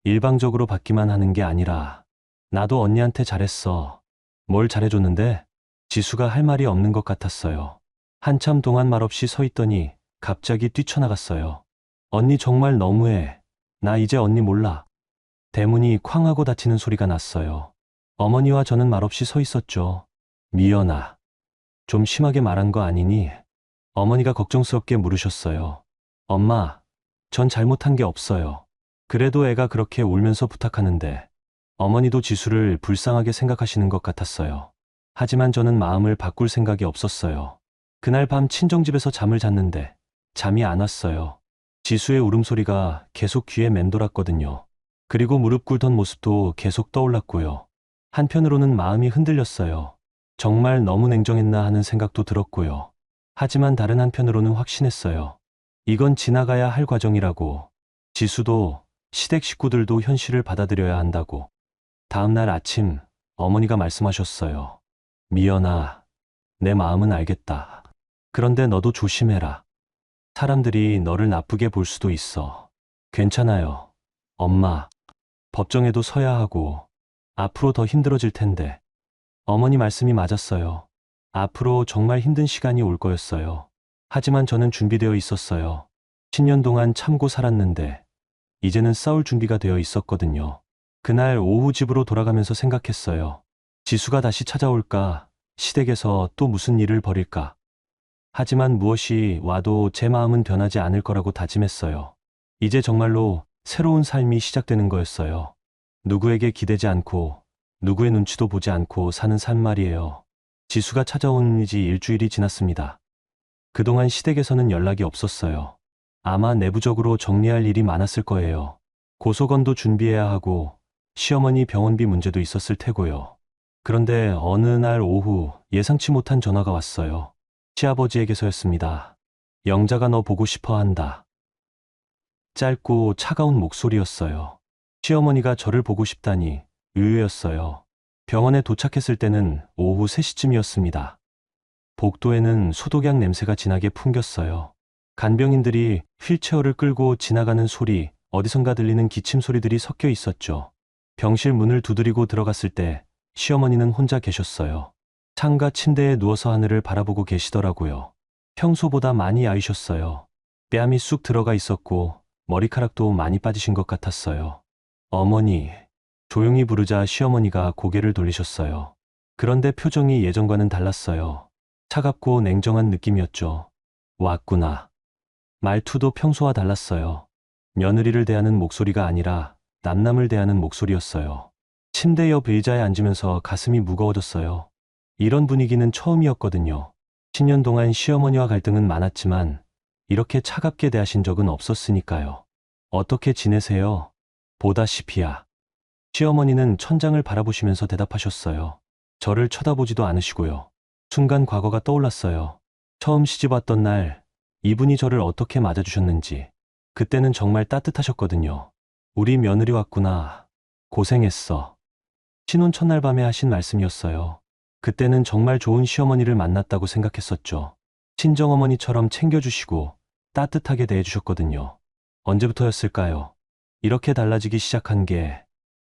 일방적으로 받기만 하는 게 아니라 나도 언니한테 잘했어. 뭘 잘해줬는데? 지수가 할 말이 없는 것 같았어요. 한참 동안 말없이 서 있더니 갑자기 뛰쳐나갔어요. 언니 정말 너무해. 나 이제 언니 몰라. 대문이 쾅 하고 닫히는 소리가 났어요. 어머니와 저는 말없이 서 있었죠. 미연아, 좀 심하게 말한 거 아니니? 어머니가 걱정스럽게 물으셨어요. 엄마, 전 잘못한 게 없어요. 그래도 애가 그렇게 울면서 부탁하는데 어머니도 지수를 불쌍하게 생각하시는 것 같았어요. 하지만 저는 마음을 바꿀 생각이 없었어요. 그날 밤 친정집에서 잠을 잤는데 잠이 안 왔어요. 지수의 울음소리가 계속 귀에 맴돌았거든요. 그리고 무릎 꿇던 모습도 계속 떠올랐고요. 한편으로는 마음이 흔들렸어요. 정말 너무 냉정했나 하는 생각도 들었고요. 하지만 다른 한편으로는 확신했어요. 이건 지나가야 할 과정이라고. 지수도 시댁 식구들도 현실을 받아들여야 한다고. 다음 날 아침 어머니가 말씀하셨어요. 미연아, 내 마음은 알겠다. 그런데 너도 조심해라. 사람들이 너를 나쁘게 볼 수도 있어. 괜찮아요. 엄마, 법정에도 서야 하고 앞으로 더 힘들어질 텐데. 어머니 말씀이 맞았어요. 앞으로 정말 힘든 시간이 올 거였어요. 하지만 저는 준비되어 있었어요. 10년 동안 참고 살았는데 이제는 싸울 준비가 되어 있었거든요. 그날 오후 집으로 돌아가면서 생각했어요. 지수가 다시 찾아올까? 시댁에서 또 무슨 일을 벌일까? 하지만 무엇이 와도 제 마음은 변하지 않을 거라고 다짐했어요. 이제 정말로 새로운 삶이 시작되는 거였어요. 누구에게 기대지 않고 누구의 눈치도 보지 않고 사는 삶 말이에요. 지수가 찾아온 지 일주일이 지났습니다. 그동안 시댁에서는 연락이 없었어요. 아마 내부적으로 정리할 일이 많았을 거예요. 고소건도 준비해야 하고 시어머니 병원비 문제도 있었을 테고요. 그런데 어느 날 오후 예상치 못한 전화가 왔어요. 시아버지에게서였습니다. 영자가 너 보고 싶어 한다. 짧고 차가운 목소리였어요. 시어머니가 저를 보고 싶다니 의외였어요. 병원에 도착했을 때는 오후 3시쯤이었습니다. 복도에는 소독약 냄새가 진하게 풍겼어요. 간병인들이 휠체어를 끌고 지나가는 소리, 어디선가 들리는 기침 소리들이 섞여 있었죠. 병실 문을 두드리고 들어갔을 때 시어머니는 혼자 계셨어요. 창가 침대에 누워서 하늘을 바라보고 계시더라고요. 평소보다 많이 야위셨어요. 뺨이 쑥 들어가 있었고 머리카락도 많이 빠지신 것 같았어요. 어머니, 조용히 부르자 시어머니가 고개를 돌리셨어요. 그런데 표정이 예전과는 달랐어요. 차갑고 냉정한 느낌이었죠. 왔구나. 말투도 평소와 달랐어요. 며느리를 대하는 목소리가 아니라 남남을 대하는 목소리였어요. 침대 옆 의자에 앉으면서 가슴이 무거워졌어요. 이런 분위기는 처음이었거든요. 10년 동안 시어머니와 갈등은 많았지만 이렇게 차갑게 대하신 적은 없었으니까요. 어떻게 지내세요? 보다시피야. 시어머니는 천장을 바라보시면서 대답하셨어요. 저를 쳐다보지도 않으시고요. 순간 과거가 떠올랐어요. 처음 시집 왔던 날 이분이 저를 어떻게 맞아주셨는지. 그때는 정말 따뜻하셨거든요. 우리 며느리 왔구나. 고생했어. 신혼 첫날 밤에 하신 말씀이었어요. 그때는 정말 좋은 시어머니를 만났다고 생각했었죠. 친정어머니처럼 챙겨주시고 따뜻하게 대해주셨거든요. 언제부터였을까요? 이렇게 달라지기 시작한 게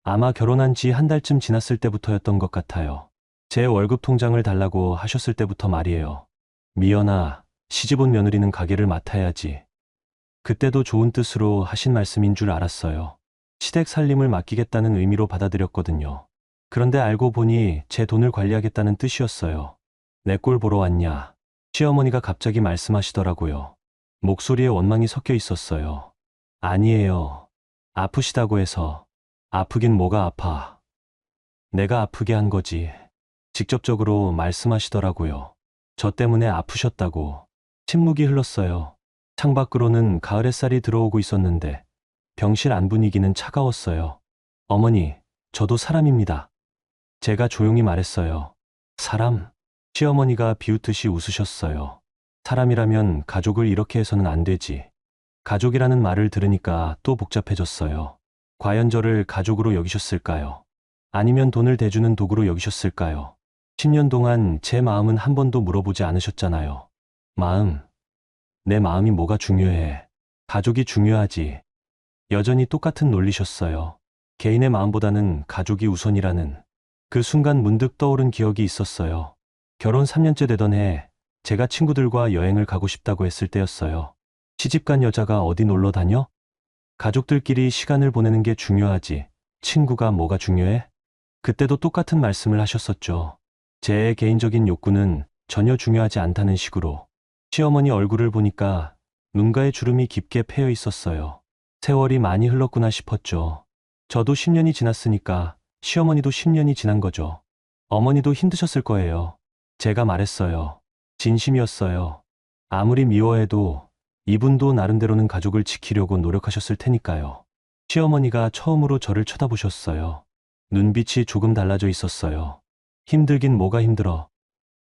아마 결혼한 지 한 달쯤 지났을 때부터였던 것 같아요. 제 월급 통장을 달라고 하셨을 때부터 말이에요. 미연아, 시집 온 며느리는 가게를 맡아야지. 그때도 좋은 뜻으로 하신 말씀인 줄 알았어요. 시댁 살림을 맡기겠다는 의미로 받아들였거든요. 그런데 알고 보니 제 돈을 관리하겠다는 뜻이었어요. 내 꼴 보러 왔냐? 시어머니가 갑자기 말씀하시더라고요. 목소리에 원망이 섞여 있었어요. 아니에요. 아프시다고 해서. 아프긴 뭐가 아파. 내가 아프게 한 거지. 직접적으로 말씀하시더라고요. 저 때문에 아프셨다고. 침묵이 흘렀어요. 창밖으로는 가을 햇살이 들어오고 있었는데 병실 안 분위기는 차가웠어요. 어머니, 저도 사람입니다. 제가 조용히 말했어요. 사람? 시어머니가 비웃듯이 웃으셨어요. 사람이라면 가족을 이렇게 해서는 안 되지. 가족이라는 말을 들으니까 또 복잡해졌어요. 과연 저를 가족으로 여기셨을까요? 아니면 돈을 대주는 도구로 여기셨을까요? 10년 동안 제 마음은 한 번도 물어보지 않으셨잖아요. 마음. 내 마음이 뭐가 중요해. 가족이 중요하지. 여전히 똑같은 논리셨어요. 개인의 마음보다는 가족이 우선이라는. 그 순간 문득 떠오른 기억이 있었어요. 결혼 3년째 되던 해, 제가 친구들과 여행을 가고 싶다고 했을 때였어요. 시집간 여자가 어디 놀러 다녀? 가족들끼리 시간을 보내는 게 중요하지. 친구가 뭐가 중요해? 그때도 똑같은 말씀을 하셨었죠. 제 개인적인 욕구는 전혀 중요하지 않다는 식으로. 시어머니 얼굴을 보니까 눈가에 주름이 깊게 패여 있었어요. 세월이 많이 흘렀구나 싶었죠. 저도 10년이 지났으니까 시어머니도 10년이 지난 거죠. 어머니도 힘드셨을 거예요. 제가 말했어요. 진심이었어요. 아무리 미워해도 이분도 나름대로는 가족을 지키려고 노력하셨을 테니까요. 시어머니가 처음으로 저를 쳐다보셨어요. 눈빛이 조금 달라져 있었어요. 힘들긴 뭐가 힘들어.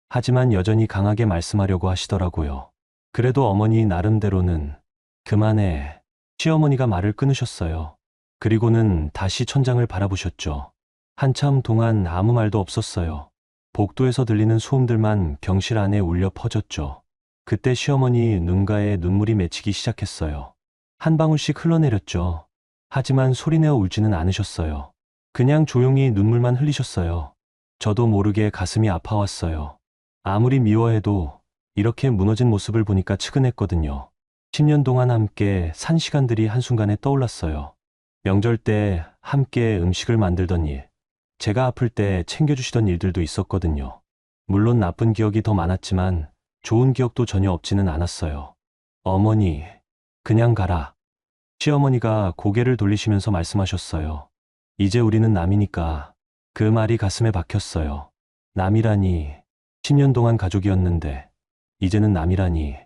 하지만 여전히 강하게 말씀하려고 하시더라고요. 그래도 어머니 나름대로는 그만해. 시어머니가 말을 끊으셨어요. 그리고는 다시 천장을 바라보셨죠. 한참 동안 아무 말도 없었어요. 복도에서 들리는 소음들만 병실 안에 울려 퍼졌죠. 그때 시어머니 눈가에 눈물이 맺히기 시작했어요. 한 방울씩 흘러내렸죠. 하지만 소리내어 울지는 않으셨어요. 그냥 조용히 눈물만 흘리셨어요. 저도 모르게 가슴이 아파왔어요. 아무리 미워해도 이렇게 무너진 모습을 보니까 측은했거든요. 10년 동안 함께 산 시간들이 한순간에 떠올랐어요. 명절 때 함께 음식을 만들던 일, 제가 아플 때 챙겨주시던 일들도 있었거든요. 물론 나쁜 기억이 더 많았지만 좋은 기억도 전혀 없지는 않았어요. 어머니, 그냥 가라. 시어머니가 고개를 돌리시면서 말씀하셨어요. 이제 우리는 남이니까. 그 말이 가슴에 박혔어요. 남이라니, 10년 동안 가족이었는데 이제는 남이라니.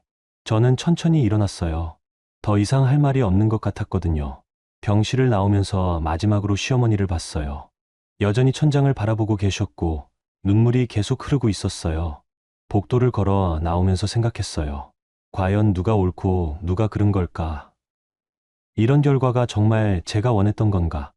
저는 천천히 일어났어요. 더 이상 할 말이 없는 것 같았거든요. 병실을 나오면서 마지막으로 시어머니를 봤어요. 여전히 천장을 바라보고 계셨고 눈물이 계속 흐르고 있었어요. 복도를 걸어 나오면서 생각했어요. 과연 누가 옳고 누가 그른 걸까? 이런 결과가 정말 제가 원했던 건가?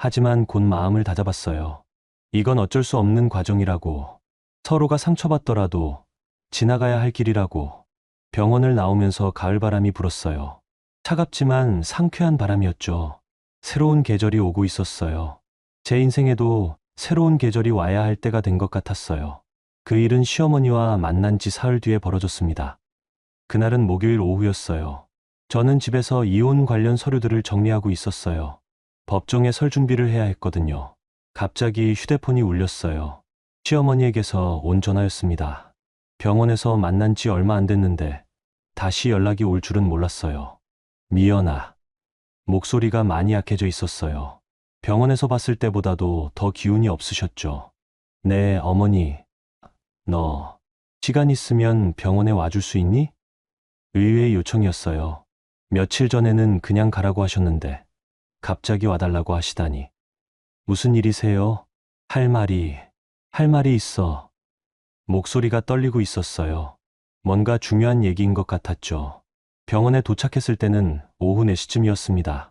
하지만 곧 마음을 다잡았어요. 이건 어쩔 수 없는 과정이라고. 서로가 상처받더라도 지나가야 할 길이라고. 병원을 나오면서 가을바람이 불었어요. 차갑지만 상쾌한 바람이었죠. 새로운 계절이 오고 있었어요. 제 인생에도 새로운 계절이 와야 할 때가 된 것 같았어요. 그 일은 시어머니와 만난 지 사흘 뒤에 벌어졌습니다. 그날은 목요일 오후였어요. 저는 집에서 이혼 관련 서류들을 정리하고 있었어요. 법정에 설 준비를 해야 했거든요. 갑자기 휴대폰이 울렸어요. 시어머니에게서 온 전화였습니다. 병원에서 만난 지 얼마 안 됐는데 다시 연락이 올 줄은 몰랐어요. 미연아. 목소리가 많이 약해져 있었어요. 병원에서 봤을 때보다도 더 기운이 없으셨죠. 네, 어머니. 너 시간 있으면 병원에 와줄 수 있니? 의외의 요청이었어요. 며칠 전에는 그냥 가라고 하셨는데 갑자기 와달라고 하시다니. 무슨 일이세요? 할 말이 있어. 목소리가 떨리고 있었어요. 뭔가 중요한 얘기인 것 같았죠. 병원에 도착했을 때는 오후 4시쯤이었습니다.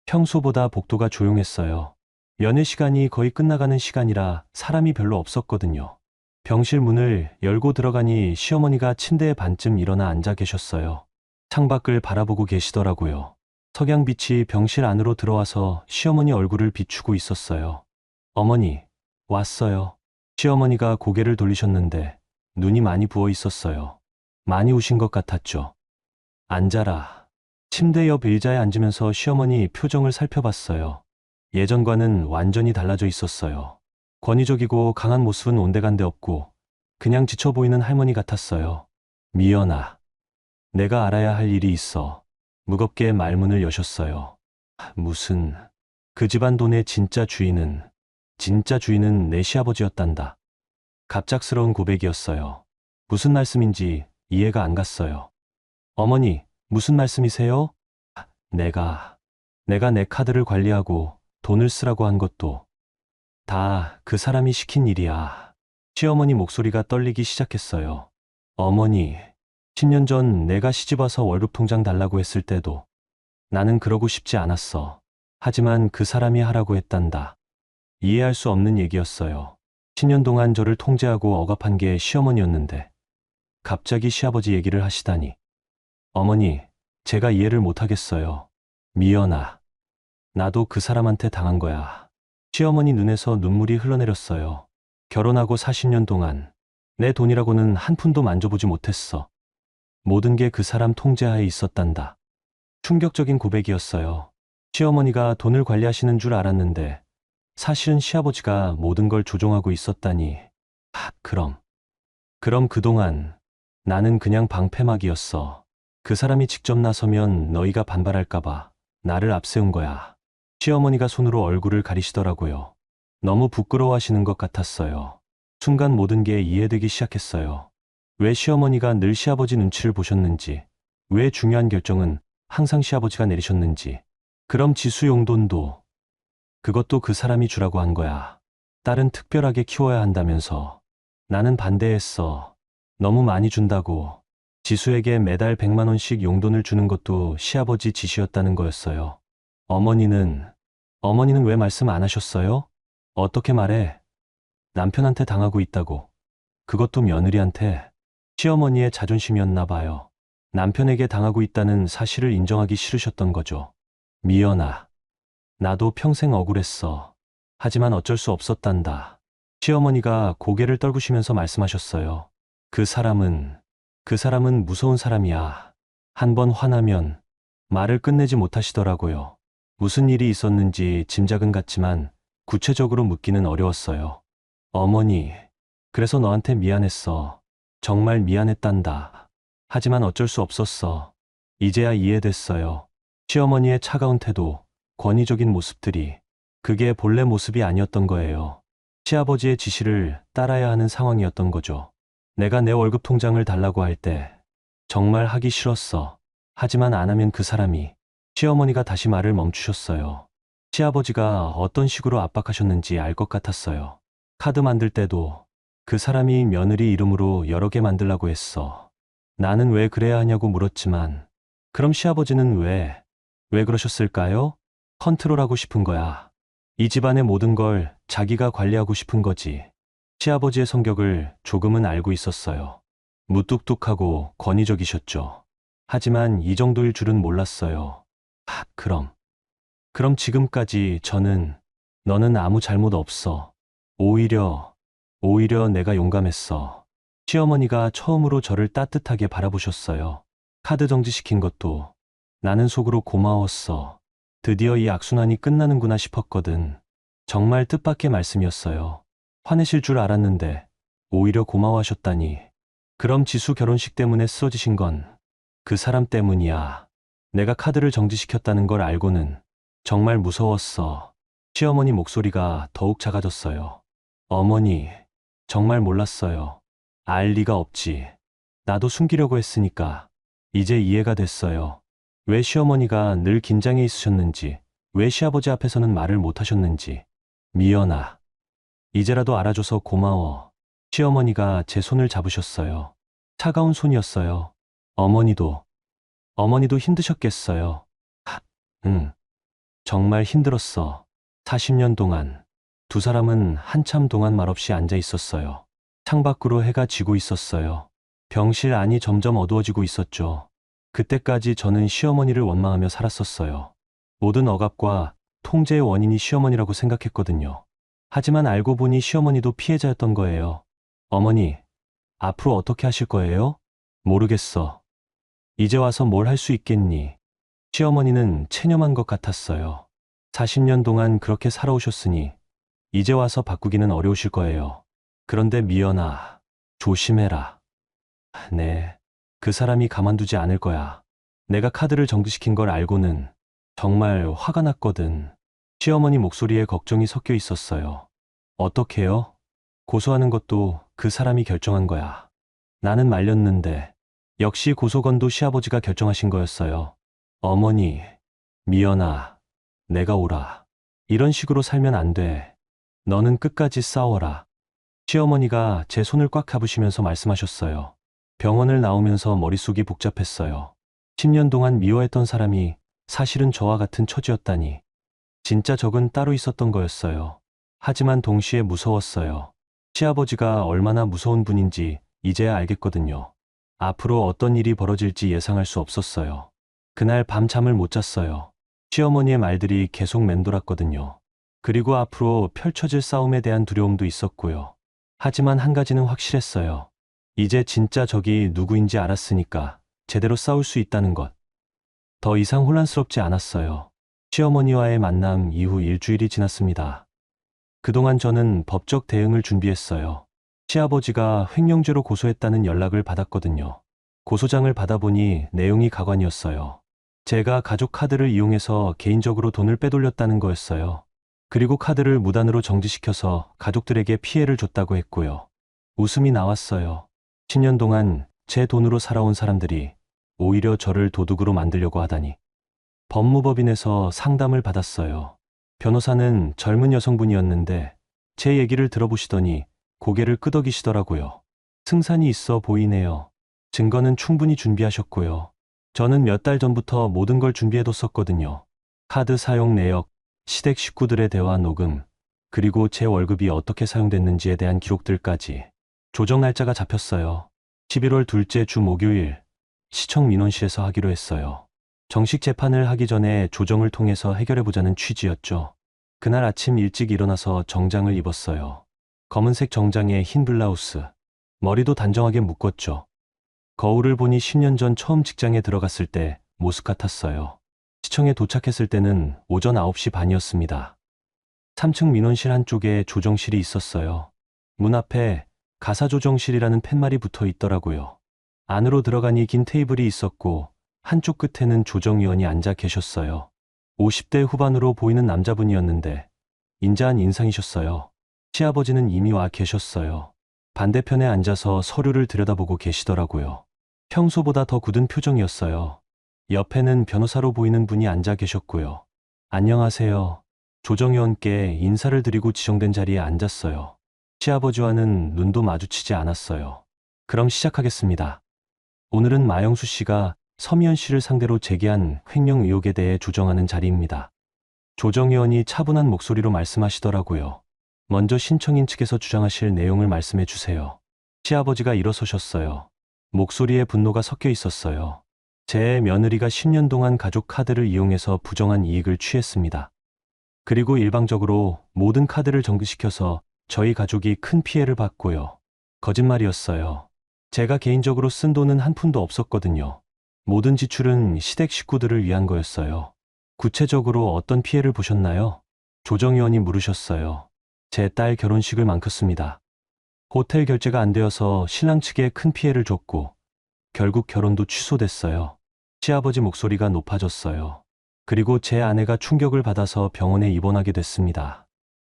평소보다 복도가 조용했어요. 면회 시간이 거의 끝나가는 시간이라 사람이 별로 없었거든요. 병실 문을 열고 들어가니 시어머니가 침대에 반쯤 일어나 앉아 계셨어요. 창밖을 바라보고 계시더라고요. 석양빛이 병실 안으로 들어와서 시어머니 얼굴을 비추고 있었어요. 어머니, 왔어요. 시어머니가 고개를 돌리셨는데 눈이 많이 부어 있었어요. 많이 우신 것 같았죠. 앉아라. 침대 옆 의자에 앉으면서 시어머니 표정을 살펴봤어요. 예전과는 완전히 달라져 있었어요. 권위적이고 강한 모습은 온데간데 없고 그냥 지쳐 보이는 할머니 같았어요. 미연아, 내가 알아야 할 일이 있어. 무겁게 말문을 여셨어요. 무슨, 그 집안 돈의 진짜 주인은 내 시아버지였단다. 갑작스러운 고백이었어요. 무슨 말씀인지 이해가 안 갔어요. 어머니, 무슨 말씀이세요? 내가 내 카드를 관리하고 돈을 쓰라고 한 것도 다 그 사람이 시킨 일이야. 시어머니 목소리가 떨리기 시작했어요. 어머니, 10년 전 내가 시집와서 월급 통장 달라고 했을 때도 나는 그러고 싶지 않았어. 하지만 그 사람이 하라고 했단다. 이해할 수 없는 얘기였어요. 10년 동안 저를 통제하고 억압한 게 시어머니였는데 갑자기 시아버지 얘기를 하시다니. 어머니, 제가 이해를 못하겠어요. 미연아, 나도 그 사람한테 당한 거야. 시어머니 눈에서 눈물이 흘러내렸어요. 결혼하고 40년 동안 내 돈이라고는 한 푼도 만져보지 못했어. 모든 게 그 사람 통제하에 있었단다. 충격적인 고백이었어요. 시어머니가 돈을 관리하시는 줄 알았는데 사실은 시아버지가 모든 걸 조종하고 있었다니. 그럼 그동안 나는 그냥 방패막이었어. 그 사람이 직접 나서면 너희가 반발할까봐 나를 앞세운 거야. 시어머니가 손으로 얼굴을 가리시더라고요. 너무 부끄러워하시는 것 같았어요. 순간 모든 게 이해되기 시작했어요. 왜 시어머니가 늘 시아버지 눈치를 보셨는지, 왜 중요한 결정은 항상 시아버지가 내리셨는지. 그럼 지수 용돈도 그것도 그 사람이 주라고 한 거야. 딸은 특별하게 키워야 한다면서. 나는 반대했어. 너무 많이 준다고. 지수에게 매달 100만 원씩 용돈을 주는 것도 시아버지 지시였다는 거였어요. 어머니는 왜 말씀 안 하셨어요? 어떻게 말해? 남편한테 당하고 있다고. 그것도 며느리한테. 시어머니의 자존심이었나 봐요. 남편에게 당하고 있다는 사실을 인정하기 싫으셨던 거죠. 미연아, 나도 평생 억울했어. 하지만 어쩔 수 없었단다. 시어머니가 고개를 떨구시면서 말씀하셨어요. 그 사람은 무서운 사람이야. 한 번 화나면 말을 끝내지 못하시더라고요. 무슨 일이 있었는지 짐작은 갔지만 구체적으로 묻기는 어려웠어요. 어머니, 그래서 너한테 미안했어. 정말 미안했단다. 하지만 어쩔 수 없었어. 이제야 이해됐어요. 시어머니의 차가운 태도, 권위적인 모습들이 그게 본래 모습이 아니었던 거예요. 시아버지의 지시를 따라야 하는 상황이었던 거죠. 내가 내 월급 통장을 달라고 할 때 정말 하기 싫었어. 하지만 안 하면 그 사람이. 시어머니가 다시 말을 멈추셨어요. 시아버지가 어떤 식으로 압박하셨는지 알 것 같았어요. 카드 만들 때도 그 사람이 며느리 이름으로 여러 개 만들라고 했어. 나는 왜 그래야 하냐고 물었지만 그럼 시아버지는 왜 그러셨을까요? 컨트롤하고 싶은 거야. 이 집안의 모든 걸 자기가 관리하고 싶은 거지. 시아버지의 성격을 조금은 알고 있었어요. 무뚝뚝하고 권위적이셨죠. 하지만 이 정도일 줄은 몰랐어요. 그럼 지금까지 너는 아무 잘못 없어. 오히려 내가 용감했어. 시어머니가 처음으로 저를 따뜻하게 바라보셨어요. 카드 정지시킨 것도 나는 속으로 고마웠어. 드디어 이 악순환이 끝나는구나 싶었거든. 정말 뜻밖의 말씀이었어요. 화내실 줄 알았는데 오히려 고마워하셨다니. 그럼 지수 결혼식 때문에 쓰러지신 건 그 사람 때문이야. 내가 카드를 정지시켰다는 걸 알고는 정말 무서웠어. 시어머니 목소리가 더욱 작아졌어요. 어머니, 정말 몰랐어요. 알 리가 없지. 나도 숨기려고 했으니까. 이제 이해가 됐어요. 왜 시어머니가 늘 긴장해 있으셨는지, 왜 시아버지 앞에서는 말을 못 하셨는지. 미연아, 이제라도 알아줘서 고마워. 시어머니가 제 손을 잡으셨어요. 차가운 손이었어요. 어머니도 힘드셨겠어요. 응, 정말 힘들었어. 40년 동안. 두 사람은 한참 동안 말없이 앉아 있었어요. 창밖으로 해가 지고 있었어요. 병실 안이 점점 어두워지고 있었죠. 그때까지 저는 시어머니를 원망하며 살았었어요. 모든 억압과 통제의 원인이 시어머니라고 생각했거든요. 하지만 알고 보니 시어머니도 피해자였던 거예요. 어머니, 앞으로 어떻게 하실 거예요? 모르겠어. 이제 와서 뭘 할 수 있겠니? 시어머니는 체념한 것 같았어요. 40년 동안 그렇게 살아오셨으니 이제 와서 바꾸기는 어려우실 거예요. 그런데 미연아, 조심해라. 네, 그 사람이 가만두지 않을 거야. 내가 카드를 정지시킨 걸 알고는 정말 화가 났거든. 시어머니 목소리에 걱정이 섞여 있었어요. 어떡해요? 고소하는 것도 그 사람이 결정한 거야. 나는 말렸는데 역시 고소건도 시아버지가 결정하신 거였어요. 어머니, 미연아, 내가 오라. 이런 식으로 살면 안 돼. 너는 끝까지 싸워라. 시어머니가 제 손을 꽉 잡으시면서 말씀하셨어요. 병원을 나오면서 머릿속이 복잡했어요. 10년 동안 미워했던 사람이 사실은 저와 같은 처지였다니. 진짜 적은 따로 있었던 거였어요. 하지만 동시에 무서웠어요. 시아버지가 얼마나 무서운 분인지 이제야 알겠거든요. 앞으로 어떤 일이 벌어질지 예상할 수 없었어요. 그날 밤 잠을 못 잤어요. 시어머니의 말들이 계속 맴돌았거든요. 그리고 앞으로 펼쳐질 싸움에 대한 두려움도 있었고요. 하지만 한 가지는 확실했어요. 이제 진짜 적이 누구인지 알았으니까 제대로 싸울 수 있다는 것. 더 이상 혼란스럽지 않았어요. 시어머니와의 만남 이후 일주일이 지났습니다. 그동안 저는 법적 대응을 준비했어요. 시아버지가 횡령죄로 고소했다는 연락을 받았거든요. 고소장을 받아보니 내용이 가관이었어요. 제가 가족 카드를 이용해서 개인적으로 돈을 빼돌렸다는 거였어요. 그리고 카드를 무단으로 정지시켜서 가족들에게 피해를 줬다고 했고요. 웃음이 나왔어요. 10년 동안 제 돈으로 살아온 사람들이 오히려 저를 도둑으로 만들려고 하다니. 법무법인에서 상담을 받았어요. 변호사는 젊은 여성분이었는데 제 얘기를 들어보시더니 고개를 끄덕이시더라고요. 승산이 있어 보이네요. 증거는 충분히 준비하셨고요. 저는 몇 달 전부터 모든 걸 준비해뒀었거든요. 카드 사용 내역, 시댁 식구들의 대화 녹음, 그리고 제 월급이 어떻게 사용됐는지에 대한 기록들까지. 조정 날짜가 잡혔어요. 11월 둘째 주 목요일, 시청 민원실에서 하기로 했어요. 정식 재판을 하기 전에 조정을 통해서 해결해보자는 취지였죠. 그날 아침 일찍 일어나서 정장을 입었어요. 검은색 정장에 흰 블라우스, 머리도 단정하게 묶었죠. 거울을 보니 10년 전 처음 직장에 들어갔을 때 모습 같았어요. 시청에 도착했을 때는 오전 9시 반이었습니다. 3층 민원실 한쪽에 조정실이 있었어요. 문 앞에 가사조정실이라는 팻말이 붙어 있더라고요. 안으로 들어가니 긴 테이블이 있었고 한쪽 끝에는 조정위원이 앉아 계셨어요. 50대 후반으로 보이는 남자분이었는데 인자한 인상이셨어요. 시아버지는 이미 와 계셨어요. 반대편에 앉아서 서류를 들여다보고 계시더라고요. 평소보다 더 굳은 표정이었어요. 옆에는 변호사로 보이는 분이 앉아 계셨고요. 안녕하세요. 조정위원께 인사를 드리고 지정된 자리에 앉았어요. 시아버지와는 눈도 마주치지 않았어요. 그럼 시작하겠습니다. 오늘은 마영수 씨가 서미연 씨를 상대로 제기한 횡령 의혹에 대해 조정하는 자리입니다. 조정 의원이 차분한 목소리로 말씀하시더라고요. 먼저 신청인 측에서 주장하실 내용을 말씀해 주세요. 시아버지가 일어서셨어요. 목소리에 분노가 섞여 있었어요. 제 며느리가 10년 동안 가족 카드를 이용해서 부정한 이익을 취했습니다. 그리고 일방적으로 모든 카드를 정지시켜서 저희 가족이 큰 피해를 봤고요. 거짓말이었어요. 제가 개인적으로 쓴 돈은 한 푼도 없었거든요. 모든 지출은 시댁 식구들을 위한 거였어요. 구체적으로 어떤 피해를 보셨나요? 조정 의원이 물으셨어요. 제 딸 결혼식을 망쳤습니다. 호텔 결제가 안 되어서 신랑 측에 큰 피해를 줬고 결국 결혼도 취소됐어요. 시아버지 목소리가 높아졌어요. 그리고 제 아내가 충격을 받아서 병원에 입원하게 됐습니다.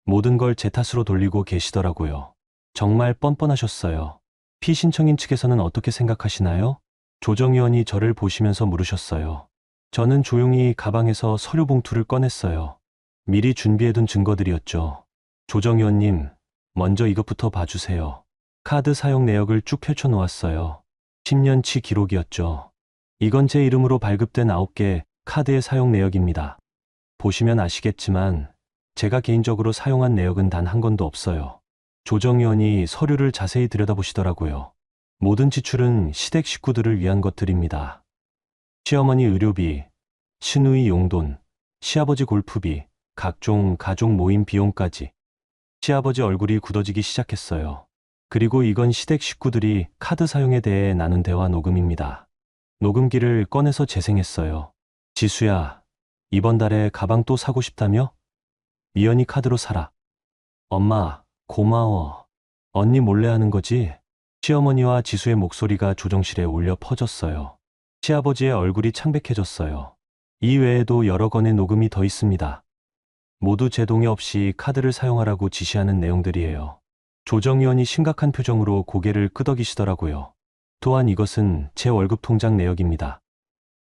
모든 걸 제 탓으로 돌리고 계시더라고요. 정말 뻔뻔하셨어요. 피신청인 측에서는 어떻게 생각하시나요? 조정 의원이 저를 보시면서 물으셨어요. 저는 조용히 가방에서 서류 봉투를 꺼냈어요. 미리 준비해둔 증거들이었죠. 조정 의원님, 먼저 이것부터 봐주세요. 카드 사용 내역을 쭉 펼쳐놓았어요. 10년치 기록이었죠. 이건 제 이름으로 발급된 9개 카드의 사용 내역입니다. 보시면 아시겠지만 제가 개인적으로 사용한 내역은 단 한 건도 없어요. 조정 의원이 서류를 자세히 들여다보시더라고요. 모든 지출은 시댁 식구들을 위한 것들입니다. 시어머니 의료비, 시누이 용돈, 시아버지 골프비, 각종 가족 모임 비용까지. 시아버지 얼굴이 굳어지기 시작했어요. 그리고 이건 시댁 식구들이 카드 사용에 대해 나눈 대화 녹음입니다. 녹음기를 꺼내서 재생했어요. 지수야, 이번 달에 가방 또 사고 싶다며? 미연이 카드로 사라. 엄마, 고마워. 언니 몰래 하는 거지? 시어머니와 지수의 목소리가 조정실에 울려 퍼졌어요. 시아버지의 얼굴이 창백해졌어요. 이 외에도 여러 건의 녹음이 더 있습니다. 모두 제 동의 없이 카드를 사용하라고 지시하는 내용들이에요. 조정 의원이 심각한 표정으로 고개를 끄덕이시더라고요. 또한 이것은 제 월급 통장 내역입니다.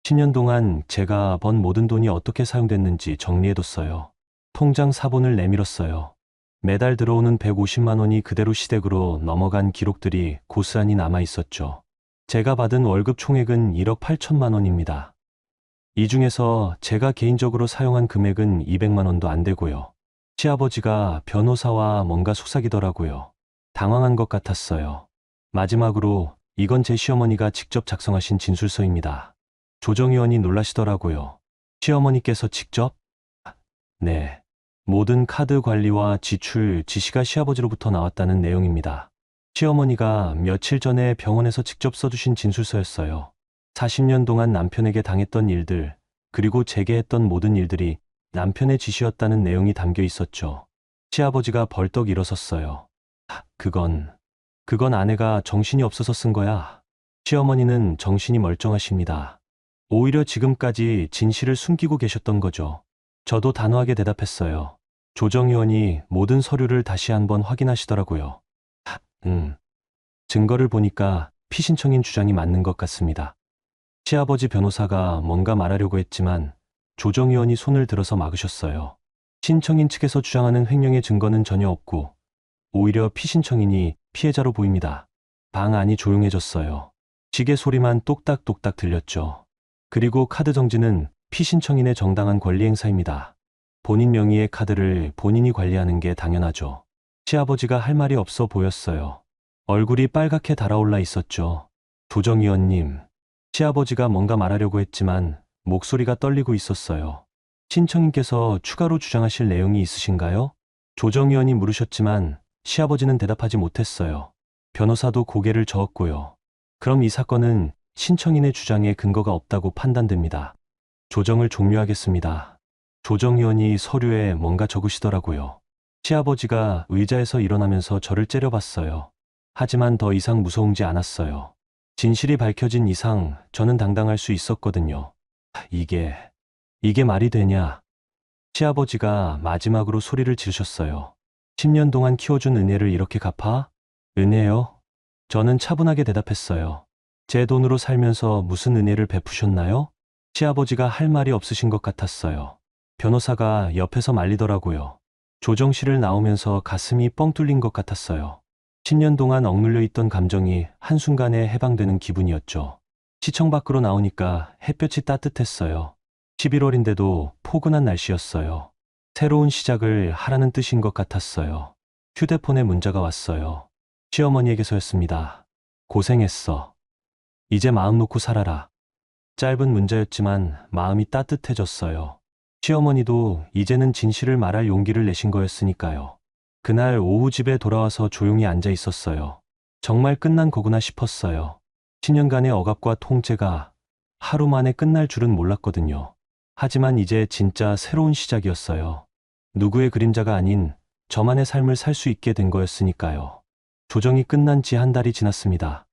10년 동안 제가 번 모든 돈이 어떻게 사용됐는지 정리해뒀어요. 통장 사본을 내밀었어요. 매달 들어오는 150만 원이 그대로 시댁으로 넘어간 기록들이 고스란히 남아 있었죠. 제가 받은 월급 총액은 1억 8천만 원입니다. 이 중에서 제가 개인적으로 사용한 금액은 200만 원도 안 되고요. 시아버지가 변호사와 뭔가 속삭이더라고요. 당황한 것 같았어요. 마지막으로 이건 제 시어머니가 직접 작성하신 진술서입니다. 조정 의원이 놀라시더라고요. 시어머니께서 직접? 네. 모든 카드 관리와 지출 지시가 시아버지로부터 나왔다는 내용입니다. 시어머니가 며칠 전에 병원에서 직접 써주신 진술서였어요. 40년 동안 남편에게 당했던 일들, 그리고 제게 했던 모든 일들이 남편의 지시였다는 내용이 담겨 있었죠. 시아버지가 벌떡 일어섰어요. 그건 아내가 정신이 없어서 쓴 거야. 시어머니는 정신이 멀쩡하십니다. 오히려 지금까지 진실을 숨기고 계셨던 거죠. 저도 단호하게 대답했어요. 조정 의원이 모든 서류를 다시 한번 확인하시더라고요. 증거를 보니까 피신청인 주장이 맞는 것 같습니다. 시아버지 변호사가 뭔가 말하려고 했지만 조정 의원이 손을 들어서 막으셨어요. 신청인 측에서 주장하는 횡령의 증거는 전혀 없고 오히려 피신청인이 피해자로 보입니다. 방 안이 조용해졌어요. 시계 소리만 똑딱똑딱 들렸죠. 그리고 카드 정지는 피신청인의 정당한 권리 행사입니다. 본인 명의의 카드를 본인이 관리하는 게 당연하죠. 시아버지가 할 말이 없어 보였어요. 얼굴이 빨갛게 달아올라 있었죠. 조정 의원님, 시아버지가 뭔가 말하려고 했지만 목소리가 떨리고 있었어요. 신청인께서 추가로 주장하실 내용이 있으신가요? 조정 의원이 물으셨지만 시아버지는 대답하지 못했어요. 변호사도 고개를 저었고요. 그럼 이 사건은 신청인의 주장에 근거가 없다고 판단됩니다. 조정을 종료하겠습니다. 조정 의원이 서류에 뭔가 적으시더라고요. 시아버지가 의자에서 일어나면서 저를 째려봤어요. 하지만 더 이상 무서움지 않았어요. 진실이 밝혀진 이상 저는 당당할 수 있었거든요. 이게 말이 되냐? 시아버지가 마지막으로 소리를 지르셨어요. 10년 동안 키워준 은혜를 이렇게 갚아? 은혜요? 저는 차분하게 대답했어요. 제 돈으로 살면서 무슨 은혜를 베푸셨나요? 시아버지가 할 말이 없으신 것 같았어요. 변호사가 옆에서 말리더라고요. 조정실을 나오면서 가슴이 뻥 뚫린 것 같았어요. 10년 동안 억눌려 있던 감정이 한순간에 해방되는 기분이었죠. 시청 밖으로 나오니까 햇볕이 따뜻했어요. 11월인데도 포근한 날씨였어요. 새로운 시작을 하라는 뜻인 것 같았어요. 휴대폰에 문자가 왔어요. 시어머니에게서였습니다. 고생했어. 이제 마음 놓고 살아라. 짧은 문자였지만 마음이 따뜻해졌어요. 시어머니도 이제는 진실을 말할 용기를 내신 거였으니까요. 그날 오후 집에 돌아와서 조용히 앉아 있었어요. 정말 끝난 거구나 싶었어요. 10년간의 억압과 통제가 하루 만에 끝날 줄은 몰랐거든요. 하지만 이제 진짜 새로운 시작이었어요. 누구의 그림자가 아닌 저만의 삶을 살 수 있게 된 거였으니까요. 조정이 끝난 지 한 달이 지났습니다.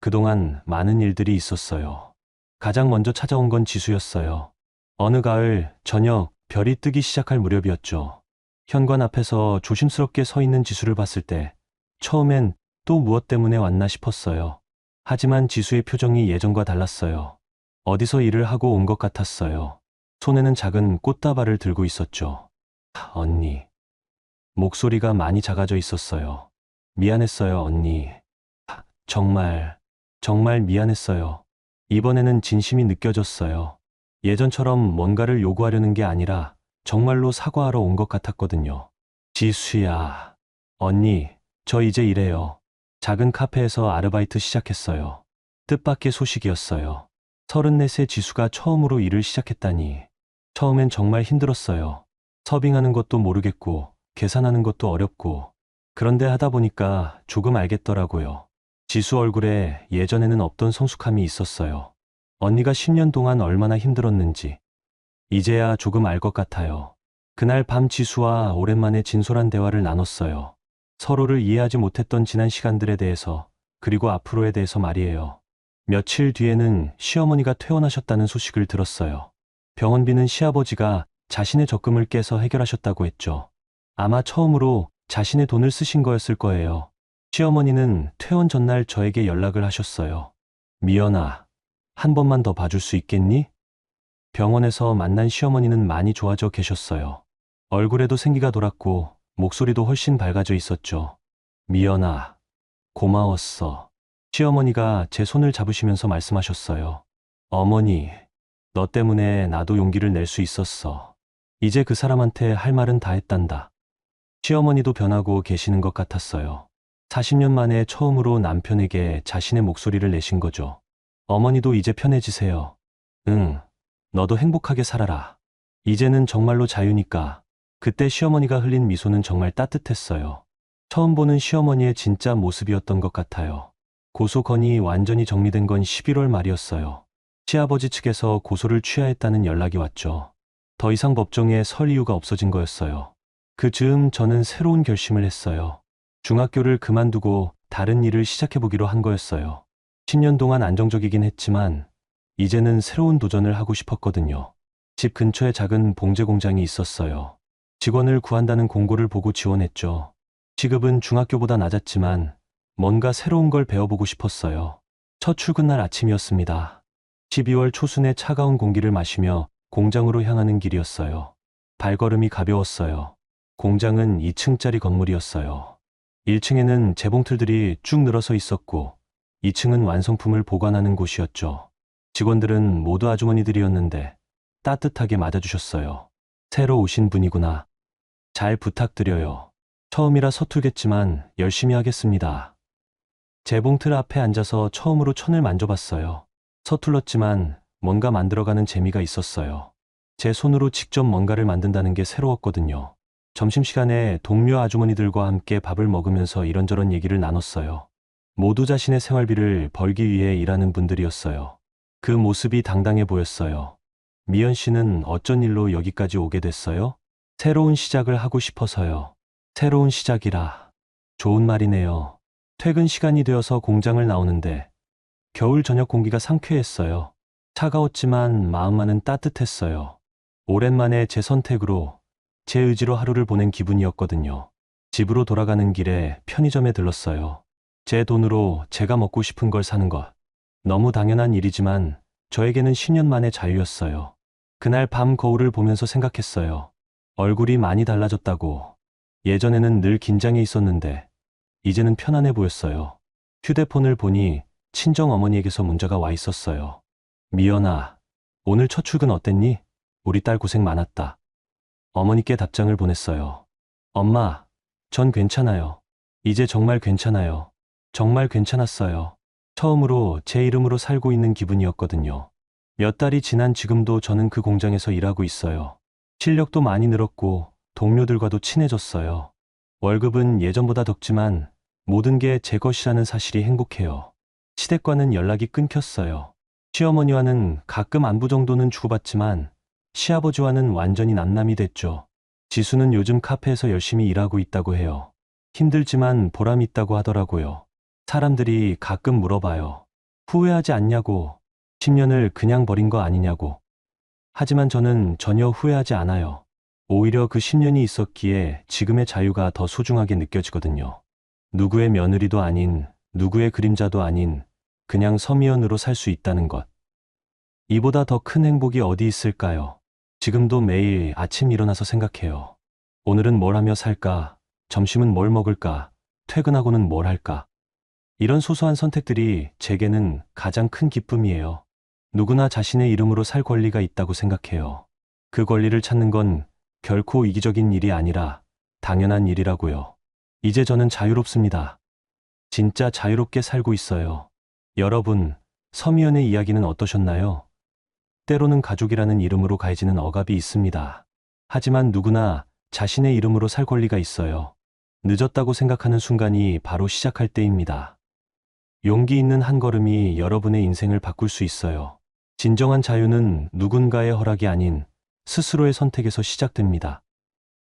그동안 많은 일들이 있었어요. 가장 먼저 찾아온 건 지수였어요. 어느 가을 저녁 별이 뜨기 시작할 무렵이었죠. 현관 앞에서 조심스럽게 서 있는 지수를 봤을 때 처음엔 또 무엇 때문에 왔나 싶었어요. 하지만 지수의 표정이 예전과 달랐어요. 어디서 일을 하고 온 것 같았어요. 손에는 작은 꽃다발을 들고 있었죠. 언니. 목소리가 많이 작아져 있었어요. 미안했어요, 언니. 정말 미안했어요. 이번에는 진심이 느껴졌어요. 예전처럼 뭔가를 요구하려는 게 아니라 정말로 사과하러 온 것 같았거든요. 지수야. 언니, 저 이제 일해요. 작은 카페에서 아르바이트 시작했어요. 뜻밖의 소식이었어요. 34세 지수가 처음으로 일을 시작했다니. 처음엔 정말 힘들었어요. 서빙하는 것도 모르겠고, 계산하는 것도 어렵고. 그런데 하다 보니까 조금 알겠더라고요. 지수 얼굴에 예전에는 없던 성숙함이 있었어요. 언니가 10년 동안 얼마나 힘들었는지. 이제야 조금 알 것 같아요. 그날 밤 지수와 오랜만에 진솔한 대화를 나눴어요. 서로를 이해하지 못했던 지난 시간들에 대해서, 그리고 앞으로에 대해서 말이에요. 며칠 뒤에는 시어머니가 퇴원하셨다는 소식을 들었어요. 병원비는 시아버지가 자신의 적금을 깨서 해결하셨다고 했죠. 아마 처음으로 자신의 돈을 쓰신 거였을 거예요. 시어머니는 퇴원 전날 저에게 연락을 하셨어요. 미연아, 한 번만 더 봐줄 수 있겠니? 병원에서 만난 시어머니는 많이 좋아져 계셨어요. 얼굴에도 생기가 돌았고 목소리도 훨씬 밝아져 있었죠. 미연아, 고마웠어. 시어머니가 제 손을 잡으시면서 말씀하셨어요. 어머니, 너 때문에 나도 용기를 낼 수 있었어. 이제 그 사람한테 할 말은 다 했단다. 시어머니도 변하고 계시는 것 같았어요. 40년 만에 처음으로 남편에게 자신의 목소리를 내신 거죠. 어머니도 이제 편해지세요. 응, 너도 행복하게 살아라. 이제는 정말로 자유니까. 그때 시어머니가 흘린 미소는 정말 따뜻했어요. 처음 보는 시어머니의 진짜 모습이었던 것 같아요. 고소 건이 완전히 정리된 건 11월 말이었어요. 시아버지 측에서 고소를 취하했다는 연락이 왔죠. 더 이상 법정에 설 이유가 없어진 거였어요. 그 즈음 저는 새로운 결심을 했어요. 중학교를 그만두고 다른 일을 시작해보기로 한 거였어요. 10년 동안 안정적이긴 했지만 이제는 새로운 도전을 하고 싶었거든요. 집 근처에 작은 봉제 공장이 있었어요. 직원을 구한다는 공고를 보고 지원했죠. 시급은 중학교보다 낮았지만 뭔가 새로운 걸 배워보고 싶었어요. 첫 출근날 아침이었습니다. 12월 초순의 차가운 공기를 마시며 공장으로 향하는 길이었어요. 발걸음이 가벼웠어요. 공장은 2층짜리 건물이었어요. 1층에는 재봉틀들이 쭉 늘어서 있었고 2층은 완성품을 보관하는 곳이었죠. 직원들은 모두 아주머니들이었는데 따뜻하게 맞아주셨어요. 새로 오신 분이구나. 잘 부탁드려요. 처음이라 서툴겠지만 열심히 하겠습니다. 재봉틀 앞에 앉아서 처음으로 천을 만져봤어요. 서툴렀지만 뭔가 만들어가는 재미가 있었어요. 제 손으로 직접 뭔가를 만든다는 게 새로웠거든요. 점심시간에 동료 아주머니들과 함께 밥을 먹으면서 이런저런 얘기를 나눴어요. 모두 자신의 생활비를 벌기 위해 일하는 분들이었어요. 그 모습이 당당해 보였어요. 미연 씨는 어쩐 일로 여기까지 오게 됐어요? 새로운 시작을 하고 싶어서요. 새로운 시작이라. 좋은 말이네요. 퇴근 시간이 되어서 공장을 나오는데 겨울 저녁 공기가 상쾌했어요. 차가웠지만 마음만은 따뜻했어요. 오랜만에 제 선택으로, 제 의지로 하루를 보낸 기분이었거든요. 집으로 돌아가는 길에 편의점에 들렀어요. 제 돈으로 제가 먹고 싶은 걸 사는 것. 너무 당연한 일이지만 저에게는 10년 만의 자유였어요. 그날 밤 거울을 보면서 생각했어요. 얼굴이 많이 달라졌다고. 예전에는 늘 긴장해 있었는데 이제는 편안해 보였어요. 휴대폰을 보니 친정 어머니에게서 문자가 와 있었어요. 미연아, 오늘 첫 출근 어땠니? 우리 딸 고생 많았다. 어머니께 답장을 보냈어요. 엄마, 전 괜찮아요. 이제 정말 괜찮아요. 정말 괜찮았어요. 처음으로 제 이름으로 살고 있는 기분이었거든요. 몇 달이 지난 지금도 저는 그 공장에서 일하고 있어요. 실력도 많이 늘었고 동료들과도 친해졌어요. 월급은 예전보다 적지만 모든 게 제 것이라는 사실이 행복해요. 시댁과는 연락이 끊겼어요. 시어머니와는 가끔 안부 정도는 주고받지만 시아버지와는 완전히 남남이 됐죠. 지수는 요즘 카페에서 열심히 일하고 있다고 해요. 힘들지만 보람 있다고 하더라고요. 사람들이 가끔 물어봐요. 후회하지 않냐고, 10년을 그냥 버린 거 아니냐고. 하지만 저는 전혀 후회하지 않아요. 오히려 그 10년이 있었기에 지금의 자유가 더 소중하게 느껴지거든요. 누구의 며느리도 아닌, 누구의 그림자도 아닌, 그냥 서미연으로 살 수 있다는 것. 이보다 더 큰 행복이 어디 있을까요? 지금도 매일 아침 일어나서 생각해요. 오늘은 뭘 하며 살까? 점심은 뭘 먹을까? 퇴근하고는 뭘 할까? 이런 소소한 선택들이 제게는 가장 큰 기쁨이에요. 누구나 자신의 이름으로 살 권리가 있다고 생각해요. 그 권리를 찾는 건 결코 이기적인 일이 아니라 당연한 일이라고요. 이제 저는 자유롭습니다. 진짜 자유롭게 살고 있어요. 여러분, 서미연의 이야기는 어떠셨나요? 때로는 가족이라는 이름으로 가해지는 억압이 있습니다. 하지만 누구나 자신의 이름으로 살 권리가 있어요. 늦었다고 생각하는 순간이 바로 시작할 때입니다. 용기 있는 한 걸음이 여러분의 인생을 바꿀 수 있어요. 진정한 자유는 누군가의 허락이 아닌 스스로의 선택에서 시작됩니다.